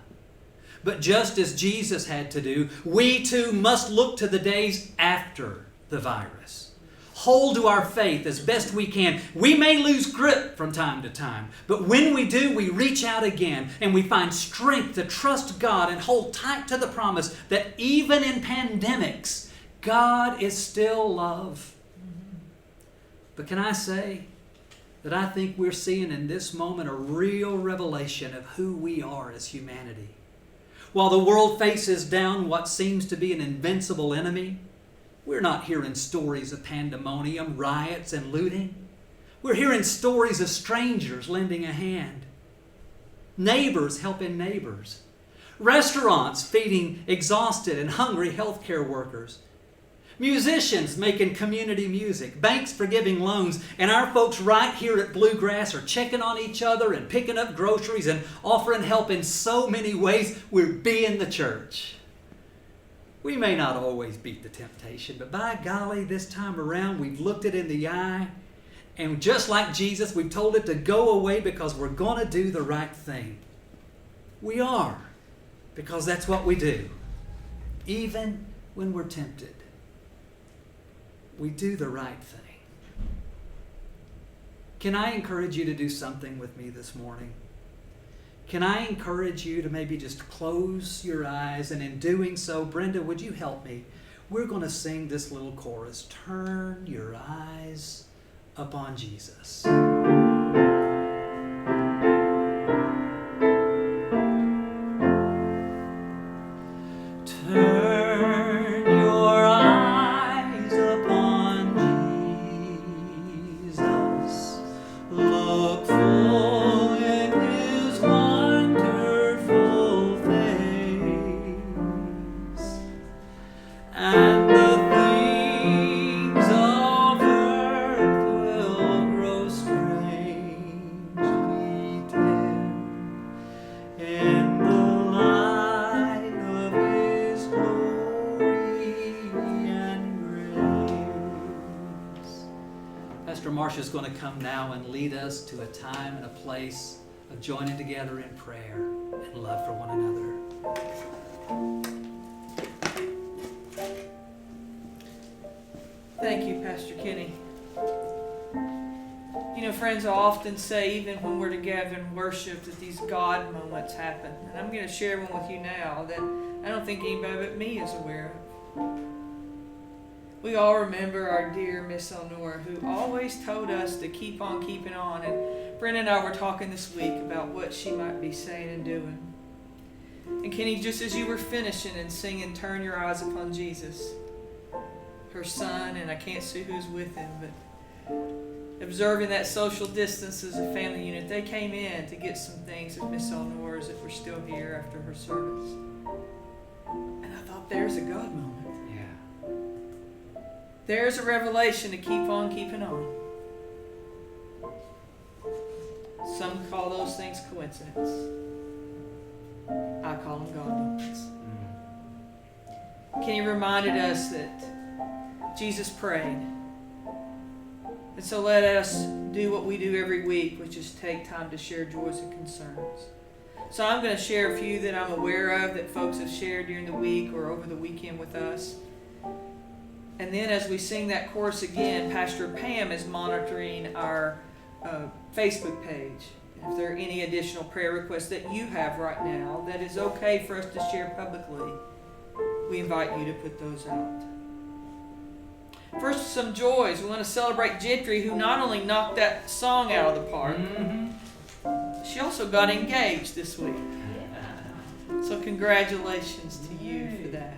But just as Jesus had to do, we too must look to the days after the virus. Hold to our faith as best we can. We may lose grip from time to time, but when we do, we reach out again and we find strength to trust God and hold tight to the promise that even in pandemics, God is still love. But can I say that I think we're seeing in this moment a real revelation of who we are as humanity. While the world faces down what seems to be an invincible enemy, we're not hearing stories of pandemonium, riots, and looting. We're hearing stories of strangers lending a hand, neighbors helping neighbors, restaurants feeding exhausted and hungry healthcare workers, musicians making community music, banks forgiving loans, and our folks right here at Bluegrass are checking on each other and picking up groceries and offering help in so many ways. We're being the church. We may not always beat the temptation, but by golly, this time around, we've looked it in the eye, and just like Jesus, we've told it to go away because we're going to do the right thing. We are, because that's what we do, even when we're tempted. We do the right thing. Can I encourage you to do something with me this morning? Can I encourage you to maybe just close your eyes, and in doing so, Brenda, would you help me? We're going to sing this little chorus, Turn Your Eyes Upon Jesus. Is going to come now and lead us to a time and a place of joining together in prayer and love for one another. Thank you, Pastor Kenny. You know, friends, I often say, even when we're together in worship, that these God moments happen. And I'm going to share one with you now that I don't think anybody but me is aware of. We all remember our dear Miss Elnora, who always told us to keep on keeping on. And Brenda and I were talking this week about what she might be saying and doing. And Kenny, just as you were finishing and singing Turn Your Eyes Upon Jesus, her son, and I can't see who's with him, but observing that social distance as a family unit, they came in to get some things of Miss Eleanor's that were still here after her service. And I thought, there's a God moment. Yeah. There's a revelation to keep on keeping on. Some call those things coincidence. I call them God moments. Kenny reminded us that Jesus prayed. And so let us do what we do every week, which is take time to share joys and concerns. So I'm going to share a few that I'm aware of that folks have shared during the week or over the weekend with us. And then as we sing that chorus again, Pastor Pam is monitoring our Facebook page. If there are any additional prayer requests that you have right now that is okay for us to share publicly, we invite you to put those out. First, some joys. We want to celebrate Gentry, who not only knocked that song out of the park, she also got engaged this week. So congratulations to you for that.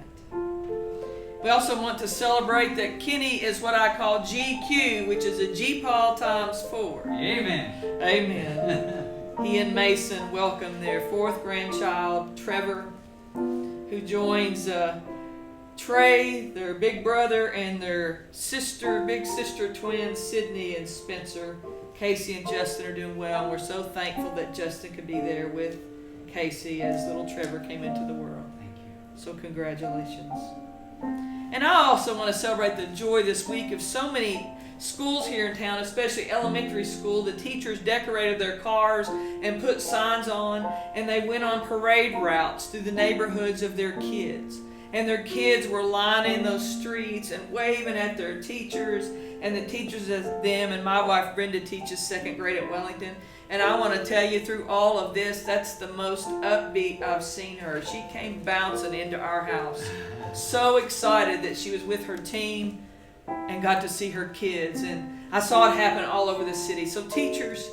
We also want to celebrate that Kenny is what I call GQ, which is a G-Paul times 4. Amen. Amen. He and Mason welcome their 4th grandchild, Trevor, who joins Trey, their big brother, and their big sister twins, Sydney and Spencer. Casey and Justin are doing well, and we're so thankful that Justin could be there with Casey as little Trevor came into the world. Thank you. So congratulations. And I also want to celebrate the joy this week of so many schools here in town, especially elementary school. The teachers decorated their cars and put signs on, and they went on parade routes through the neighborhoods of their kids. And their kids were lining those streets and waving at their teachers, and the teachers at them. And my wife Brenda teaches 2nd grade at Wellington. And I want to tell you, through all of this, that's the most upbeat I've seen her. She came bouncing into our house, so excited that she was with her team and got to see her kids. And I saw it happen all over the city. So teachers,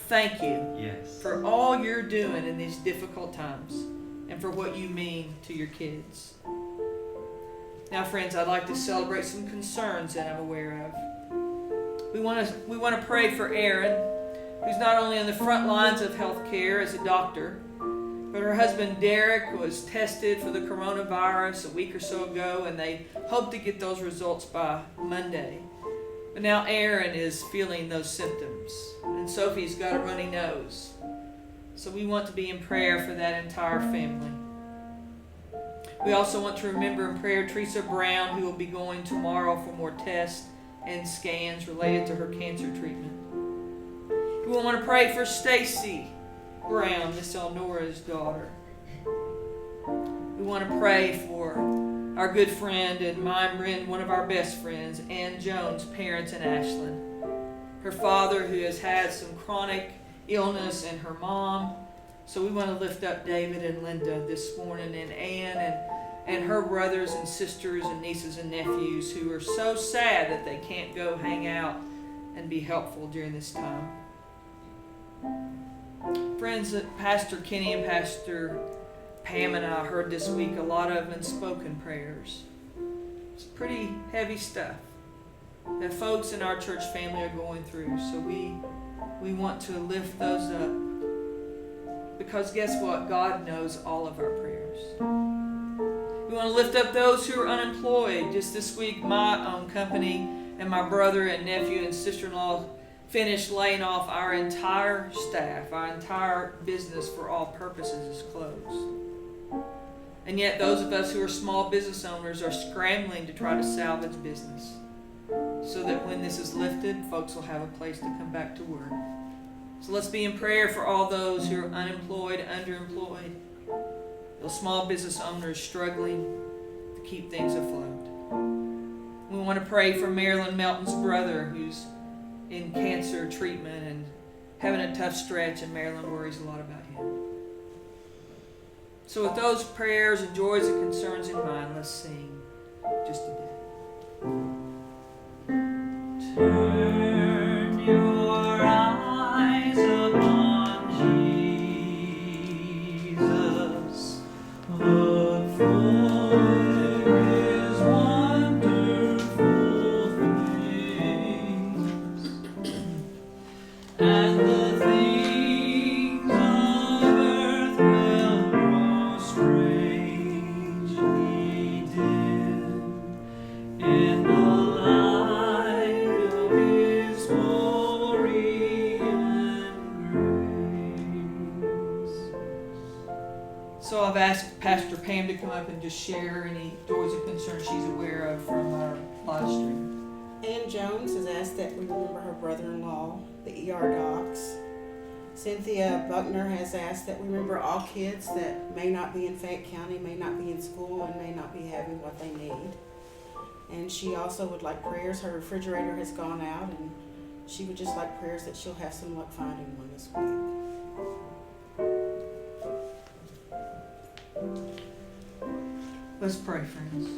thank you for all you're doing in these difficult times and for what you mean to your kids. Now, friends, I'd like to celebrate some concerns that I'm aware of. We want to pray for Erin, who's not only on the front lines of healthcare as a doctor, but her husband Derek was tested for the coronavirus a week or so ago, and they hope to get those results by Monday. But now Erin is feeling those symptoms, and Sophie's got a runny nose. So we want to be in prayer for that entire family. We also want to remember in prayer Teresa Brown, who will be going tomorrow for more tests and scans related to her cancer treatment. We want to pray for Stacy Brown, Miss Elnora's daughter. We want to pray for our good friend and one of our best friends, Ann Jones' parents in Ashland. Her father, who has had some chronic illness, and her mom. So we want to lift up David and Linda this morning, and Ann and her brothers and sisters and nieces and nephews who are so sad that they can't go hang out and be helpful during this time. Friends, Pastor Kenny and Pastor Pam and I heard this week a lot of unspoken prayers. It's pretty heavy stuff that folks in our church family are going through. So we want to lift those up, because guess what? God knows all of our prayers. We want to lift up those who are unemployed. Just this week, my own company and my brother and nephew and sister-in-law finished laying off our entire staff. Our entire business for all purposes is closed. And yet those of us who are small business owners are scrambling to try to salvage business so that when this is lifted, folks will have a place to come back to work. So let's be in prayer for all those who are unemployed, underemployed, those small business owners struggling to keep things afloat. We want to pray for Marilyn Melton's brother, who's in cancer treatment and having a tough stretch, and Marilyn worries a lot about him. So with those prayers and joys and concerns in mind, let's sing just a bit. Turn your eyes upon Jesus, come up and just share any joys and concerns she's aware of from our live stream. Ann Jones has asked that we remember her brother-in-law, the ER docs. Cynthia Buckner has asked that we remember all kids that may not be in Fayette County, may not be in school, and may not be having what they need. And she also would like prayers. Her refrigerator has gone out, and she would just like prayers that she'll have some luck finding one this week. Let's pray, friends.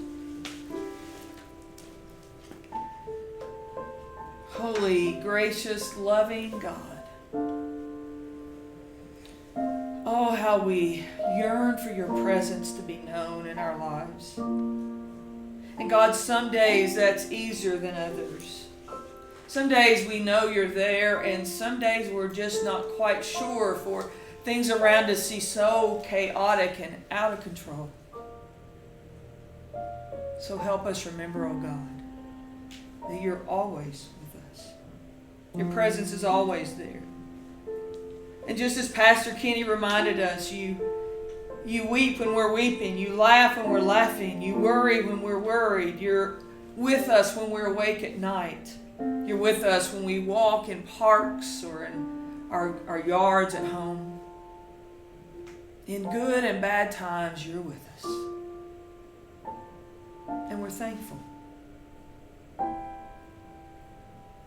Holy, gracious, loving God. Oh, how we yearn for your presence to be known in our lives. And God, some days that's easier than others. Some days we know you're there, and some days we're just not quite sure, for things around us seem so chaotic and out of control. So help us remember, oh God, that you're always with us. Your presence is always there. And just as Pastor Kenny reminded us, you weep when we're weeping. You laugh when we're laughing. You worry when we're worried. You're with us when we're awake at night. You're with us when we walk in parks or in our yards at home. In good and bad times, you're with us. And we're thankful.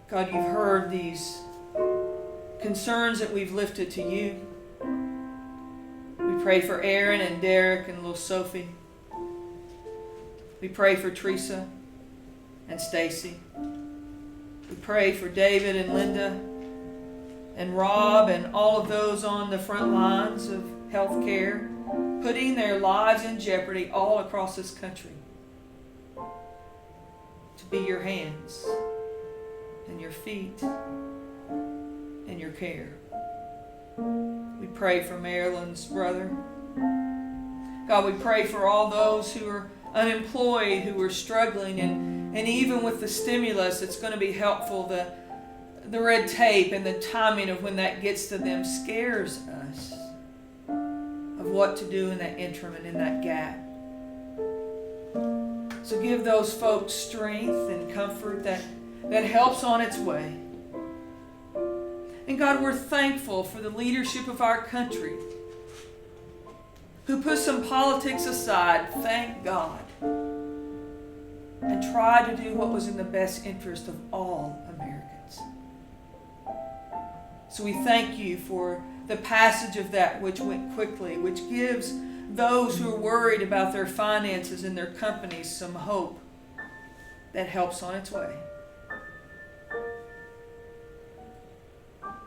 God, you've heard these concerns that we've lifted to you. We pray for Aaron and Derek and little Sophie. We pray for Teresa and Stacy. We pray for David and Linda and Rob and all of those on the front lines of health care, putting their lives in jeopardy all across this country to be your hands and your feet and your care. We pray for Marilyn's brother. God, we pray for all those who are unemployed, who are struggling, and even with the stimulus, it's going to be helpful. The red tape and the timing of when that gets to them scares us of what to do in that interim and in that gap. So give those folks strength and comfort that helps on its way. And God, we're thankful for the leadership of our country who put some politics aside, thank God, and tried to do what was in the best interest of all Americans. So we thank you for the passage of that which went quickly, which gives those who are worried about their finances and their companies some hope that helps on its way.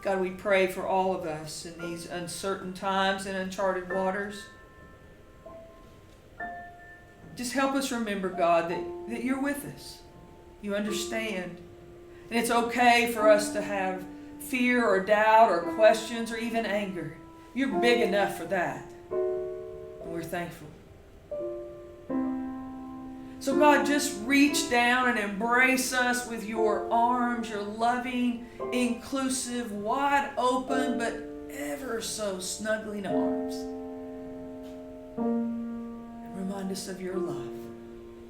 God, we pray for all of us in these uncertain times and uncharted waters. Just help us remember, God, that you're with us. You understand. And it's okay for us to have fear or doubt or questions or even anger. You're big enough for that. And we're thankful. So God, just reach down and embrace us with your arms, your loving, inclusive, wide open, but ever so snuggling arms. And remind us of your love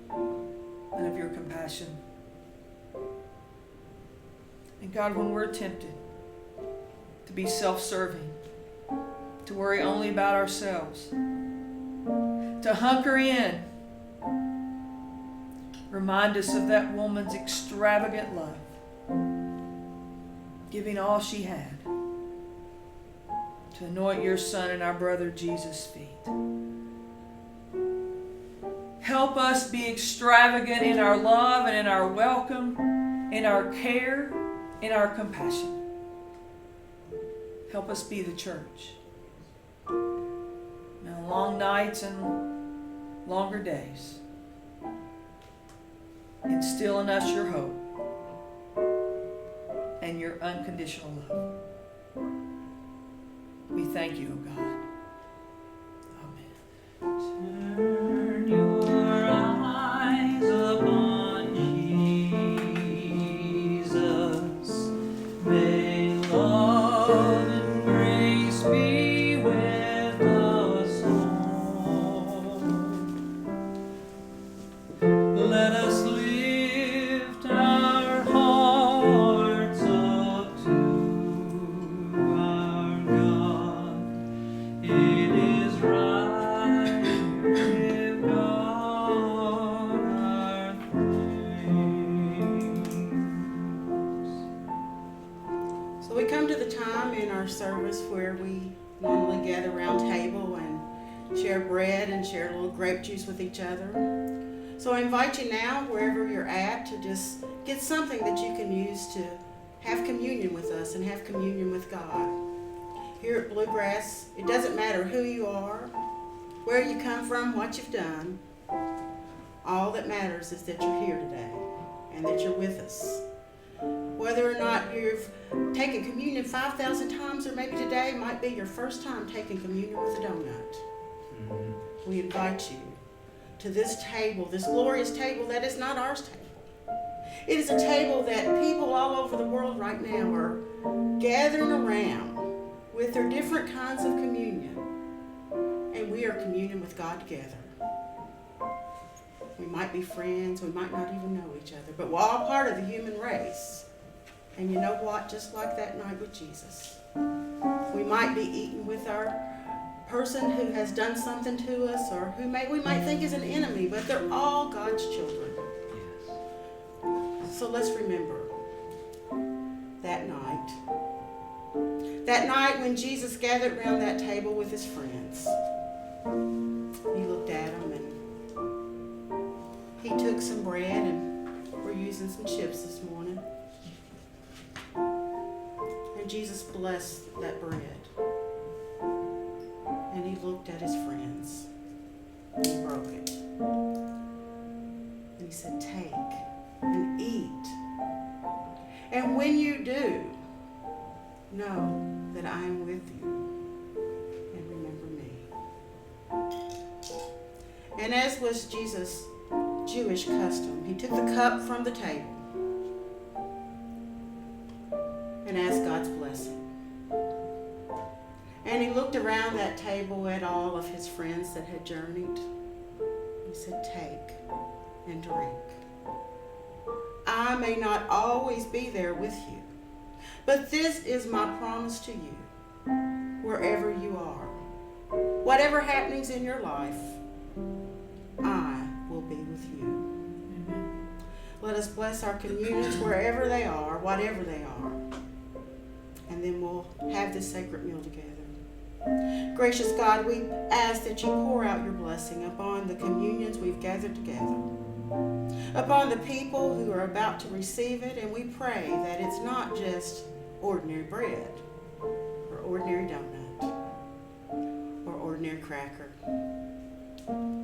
and of your compassion. And God, when we're tempted to be self-serving, to worry only about ourselves, to hunker in, remind us of that woman's extravagant love, giving all she had to anoint your son and our brother Jesus' feet. Help us be extravagant in our love and in our welcome, in our care, in our compassion. Help us be the church. Now, long nights and longer days. Instill in us your hope and your unconditional love. We thank you, O God. Amen. Turn your eyes upon Jesus. May love and grace be with us all. our service where we normally gather around table and share bread and share a little grape juice with each other. So I invite you now, wherever you're at, to just get something that you can use to have communion with us and have communion with God. Here at Bluegrass, it doesn't matter who you are, where you come from, what you've done. All that matters is that you're here today and that you're with us. Whether or not you've taken communion 5,000 times, or maybe today might be your first time taking communion with a donut. We invite you to this table, this glorious table that is not ours table. It is a table that people all over the world right now are gathering around with their different kinds of communion. And we are communing with God together. We might be friends, we might not even know each other, but we're all part of the human race. And you know what? Just like that night with Jesus, we might be eating with our person who has done something to us, or who we might think is an enemy, but they're all God's children. So let's remember that night. That night when Jesus gathered around that table with his friends. He looked at them and he took some bread, and we're using some chips this morning. And Jesus blessed that bread. And he looked at his friends. And he broke it. And he said, "Take and eat. And when you do, know that I am with you. And remember me." And as was Jesus' Jewish custom, he took the cup from the table and asked God's blessing. And he looked around that table at all of his friends that had journeyed. He said, "Take and drink. I may not always be there with you, but this is my promise to you, wherever you are. Whatever happenings in your life, I will be with you." Amen. Let us bless our communions wherever they are, whatever they are. And then we'll have this sacred meal together. Gracious God, we ask that you pour out your blessing upon the communions we've gathered together, upon the people who are about to receive it, and we pray that it's not just ordinary bread or ordinary donut or ordinary cracker,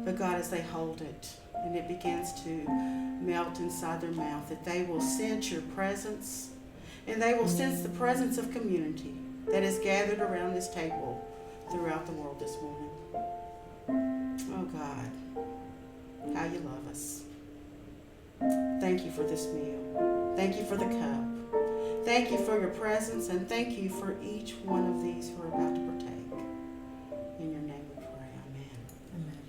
but God, as they hold it and it begins to melt inside their mouth, that they will sense your presence, and they will sense the presence of community that is gathered around this table throughout the world this morning. Oh God, how you love us. Thank you for this meal. Thank you for the cup. Thank you for your presence, and thank you for each one of these who are about to partake. In your name we pray. Amen. Amen.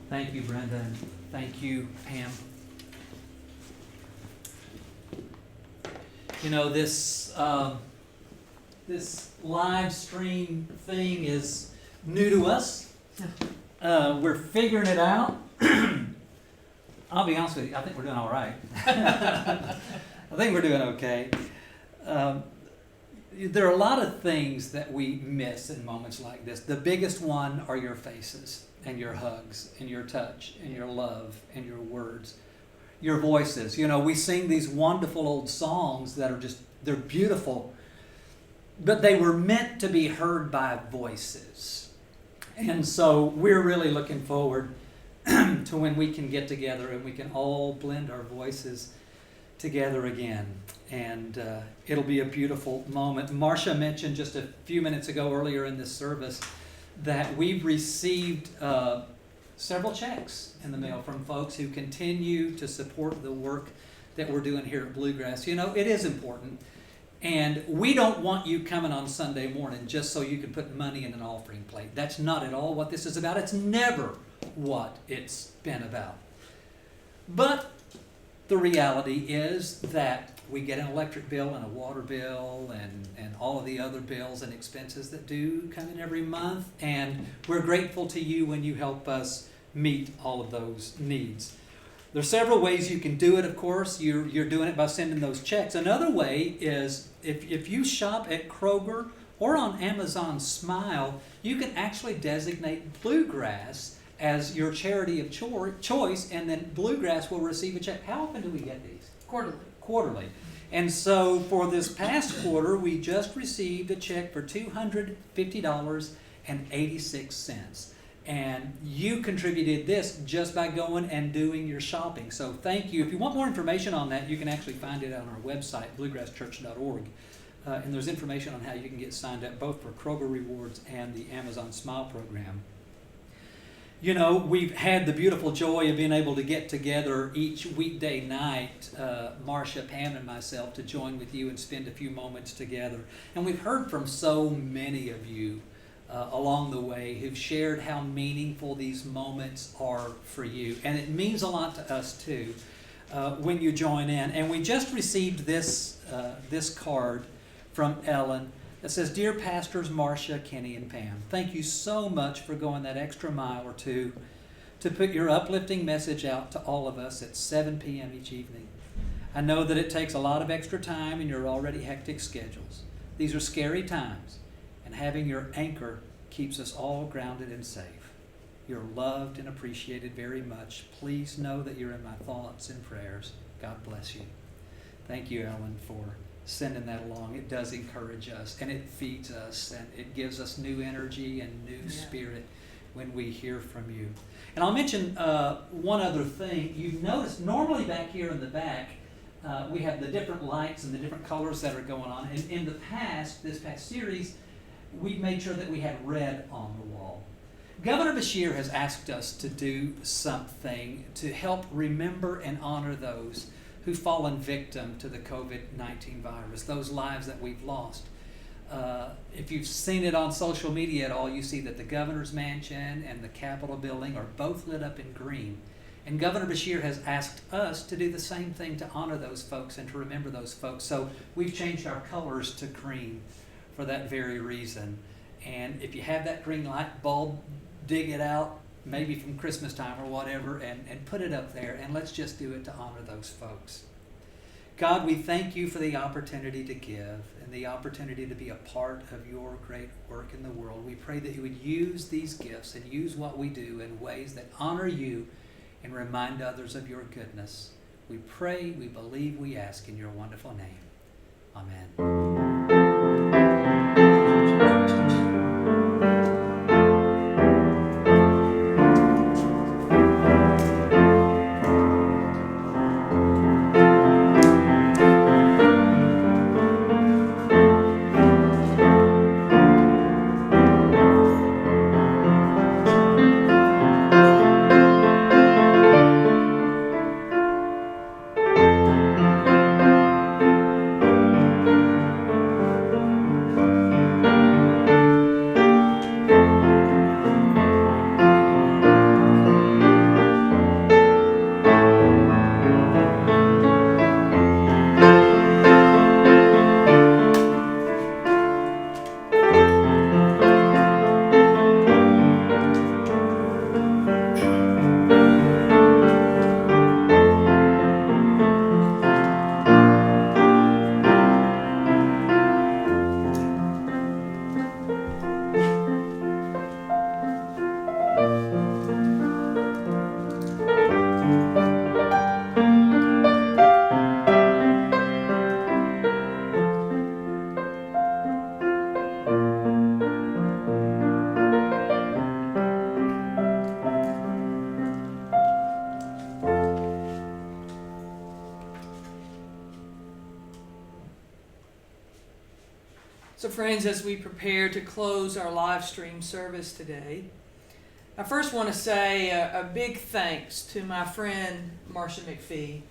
Thank you, Brenda, and thank you, Pam. You know, this this live stream thing is new to us. We're figuring it out. I'll be honest with you, I think we're doing all right. I think we're doing okay. There are a lot of things that we miss in moments like this. The biggest one are your faces and your hugs and your touch and your love and your words, your voices. You know, we sing these wonderful old songs that are just, they're beautiful, but they were meant to be heard by voices. And so we're really looking forward to when we can get together and we can all blend our voices together again. And it'll be a beautiful moment. Marcia mentioned just a few minutes ago earlier in this service that we've received several checks in the mail from folks who continue to support the work that we're doing here at Bluegrass. You know, it is important. And we don't want you coming on Sunday morning just so you can put money in an offering plate. That's not at all what this is about. It's never what it's been about. But the reality is that we get an electric bill and a water bill and all of the other bills and expenses that do come in every month. And we're grateful to you when you help us meet all of those needs. There's several ways you can do it, of course. You're doing it by sending those checks. Another way is if you shop at Kroger or on Amazon Smile, you can actually designate Bluegrass as your charity of choice, and then Bluegrass will receive a check. How often do we get these? Quarterly. And so for this past quarter, we just received a check for $250.86. And you contributed this just by going and doing your shopping. So thank you. If you want more information on that, you can actually find it on our website, bluegrasschurch.org. And there's information on how you can get signed up both for Kroger Rewards and the Amazon Smile program. You know, we've had the beautiful joy of being able to get together each weekday night, Marcia, Pam, and myself, to join with you and spend a few moments together. And we've heard from so many of you along the way who've shared how meaningful these moments are for you. And it means a lot to us, too, when you join in. And we just received this card from Ellen that says, "Dear Pastors Marcia, Kenny, and Pam, thank you so much for going that extra mile or two to put your uplifting message out to all of us at 7 p.m. each evening. I know that it takes a lot of extra time in your already hectic schedules. These are scary times, and having your anchor keeps us all grounded and safe. You're loved and appreciated very much. Please know that you're in my thoughts and prayers. God bless you." Thank you, Ellen, for sending that along. It does encourage us, and it feeds us, and it gives us new energy and new spirit when we hear from you. And I'll mention one other thing. You've noticed normally back here in the back, we have the different lights and the different colors that are going on. And in the past, this past series, we've made sure that we had red on the wall. Governor Beshear has asked us to do something to help remember and honor those who've fallen victim to the COVID-19 virus, those lives that we've lost. If you've seen it on social media at all, you see that the governor's mansion and the Capitol building are both lit up in green. And Governor Beshear has asked us to do the same thing to honor those folks and to remember those folks. So we've changed our colors to green for that very reason. And if you have that green light bulb, dig it out, maybe from Christmas time or whatever, and put it up there, and let's just do it to honor those folks. God, we thank you for the opportunity to give and the opportunity to be a part of your great work in the world. We pray that you would use these gifts and use what we do in ways that honor you and remind others of your goodness. We pray, we believe, we ask in your wonderful name. Amen. So friends, as we prepare to close our live stream service today, I first want to say a big thanks to my friend Marcia McPhee,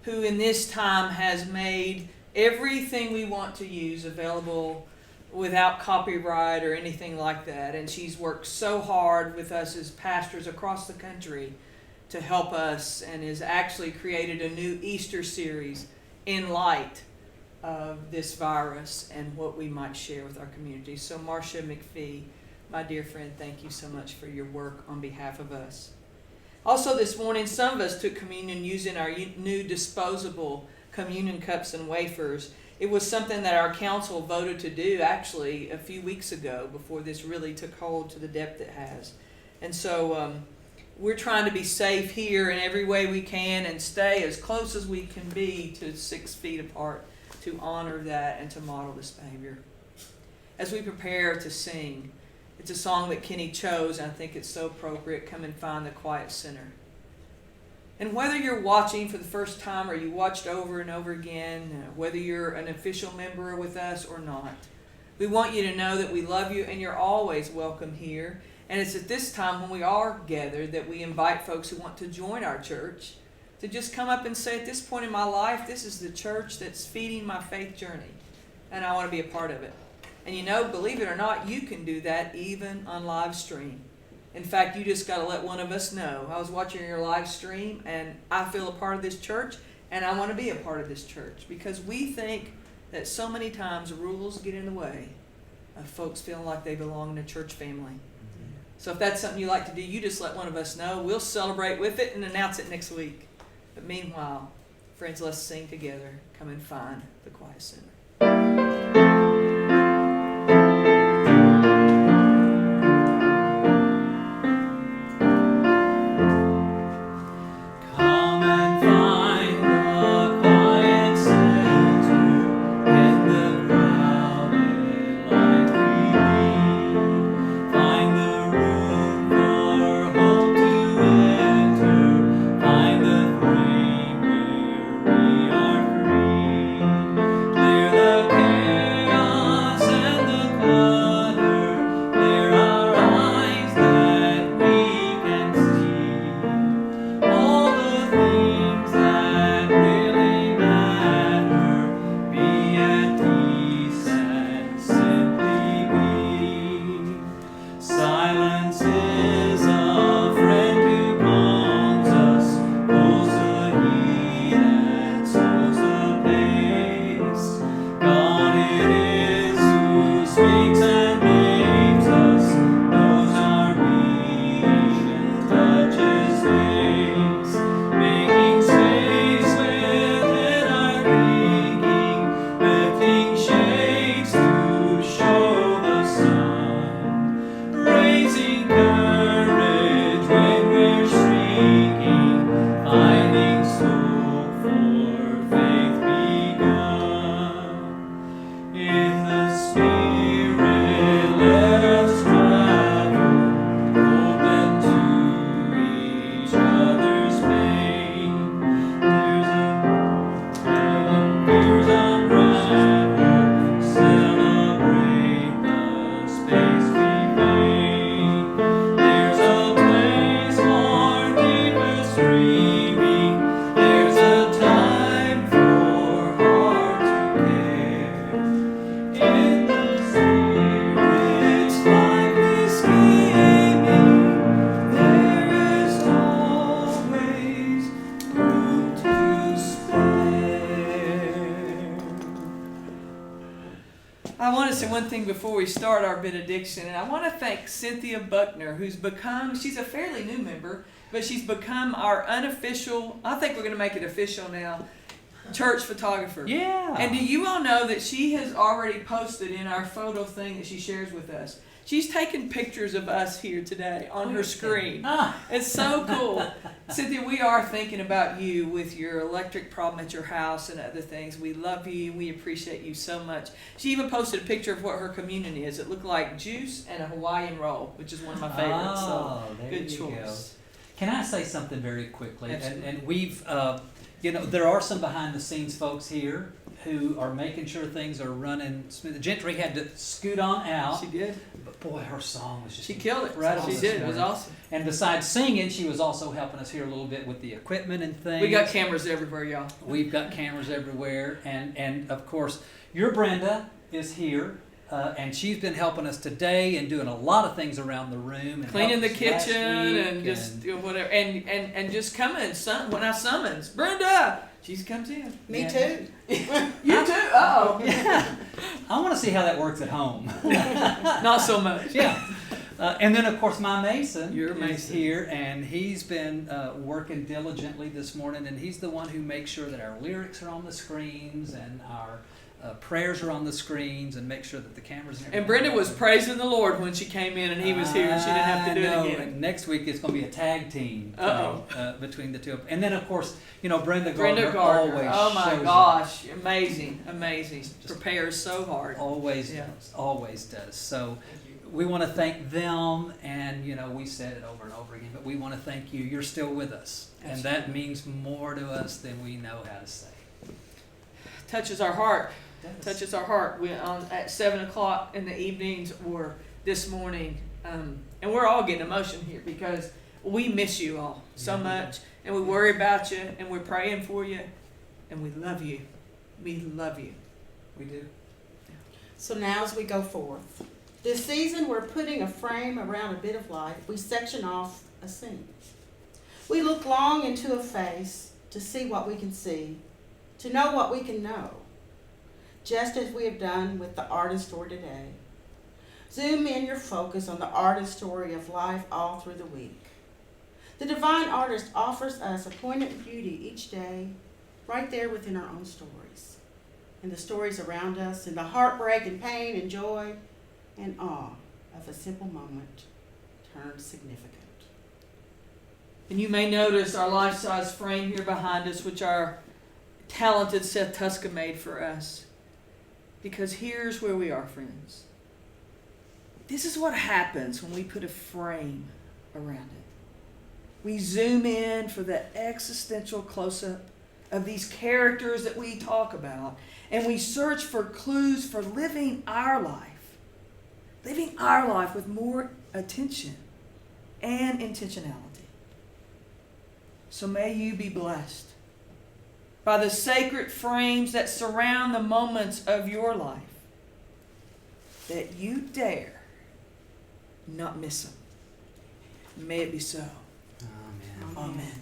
who in this time has made everything we want to use available without copyright or anything like that. And she's worked so hard with us as pastors across the country to help us, and has actually created a new Easter series in light of this virus and what we might share with our community. So Marcia McPhee, my dear friend, thank you so much for your work on behalf of us. Also this morning, some of us took communion using our new disposable communion cups and wafers. It was something that our council voted to do actually a few weeks ago, before this really took hold to the depth it has. And so we're trying to be safe here in every way we can and stay as close as we can be to 6 feet apart, to honor that and to model this behavior. As we prepare to sing, it's a song that Kenny chose, and I think it's so appropriate, Come and Find the Quiet Center. And whether you're watching for the first time or you watched over and over again, whether you're an official member with us or not, we want you to know that we love you and you're always welcome here. And it's at this time when we are gathered that we invite folks who want to join our church to just come up and say, at this point in my life, this is the church that's feeding my faith journey, and I want to be a part of it. And you know, believe it or not, you can do that even on live stream. In fact, you just got to let one of us know. I was watching your live stream, and I feel a part of this church, and I want to be a part of this church, because we think that so many times rules get in the way of folks feeling like they belong in a church family. So if that's something you like to do, you just let one of us know. We'll celebrate with it and announce it next week. But meanwhile, friends, let's sing together. Come and find the quiet center. I want to say one thing before we start our benediction, and I want to thank Cynthia Buckner, who's become, she's a fairly new member, but she's become our unofficial, I think we're going to make it official now, church photographer. Yeah. And do you all know that she has already posted in our photo thing that she shares with us? She's taken pictures of us here today on her screen. It's so cool. Cynthia, we are thinking about you with your electric problem at your house and other things. We love you. We appreciate you so much. She even posted a picture of what her communion is. It looked like juice and a Hawaiian roll, which is one of my favorites. Oh, so there good you choice. go. Can I say something very quickly? Absolutely. And we've, there are some behind the scenes folks here who are making sure things are running smooth. The Gentry had to scoot on out. She did. But boy, her song was just She killed it. incredible She this did. It was morning. awesome. And besides singing, she was also helping us here a little bit with the equipment and things. We got cameras everywhere, y'all. We've got cameras everywhere, and of course, your Brenda is here, and she's been helping us today and doing a lot of things around the room, and Cleaning the helped us last kitchen week, and just doing whatever, and just coming. When I summons Brenda, she comes in. Me Yeah. too. You too? Oh, Yeah. I want to see how that works at home. not so much. Yeah. And then, of course, my Mason Your is Mason. here, and he's been working diligently this morning, and he's the one who makes sure that our lyrics are on the screens and our prayers are on the screens and make sure that the cameras and And Brenda was praising the Lord when she came in and he was here and she didn't have to do I know. it again. And next week it's going to be a tag team thing, Uh-oh. between the two of them. And then, of course, Brenda Brenda Gardner Gardner. always Oh my shows gosh. Amazing. Amazing. Just- Prepares so hard. up. Always Yeah. does. Always does. So we want to thank them, and we said it over and over again, but we want to thank you. You're still with us, and that means more to us than we know how to say. Touches our heart. It does. Touches our heart. We at 7:00 in the evenings or this morning, and we're all getting emotion here because we miss you all so Yeah, we do. much, and we worry about you, and we're praying for you, and we love you. We love you. We do. So now as we go forth, this season we're putting a frame around a bit of life. We section off a scene. We look long into a face to see what we can see, to know what we can know, just as we have done with the artist story today. Zoom in your focus on the artist story of life all through the week. The divine artist offers us a poignant beauty each day, right there within our own stories, and the stories around us, and the heartbreak and pain and joy and awe of a simple moment turned significant. And you may notice our life-size frame here behind us, which our talented Seth Tuska made for us. Because here's where we are, friends. This is what happens when we put a frame around it. We zoom in for the existential close-up of these characters that we talk about, and we search for clues for living our life with more attention and intentionality. So may you be blessed by the sacred frames that surround the moments of your life, that you dare not miss them. May it be so. Amen. Amen.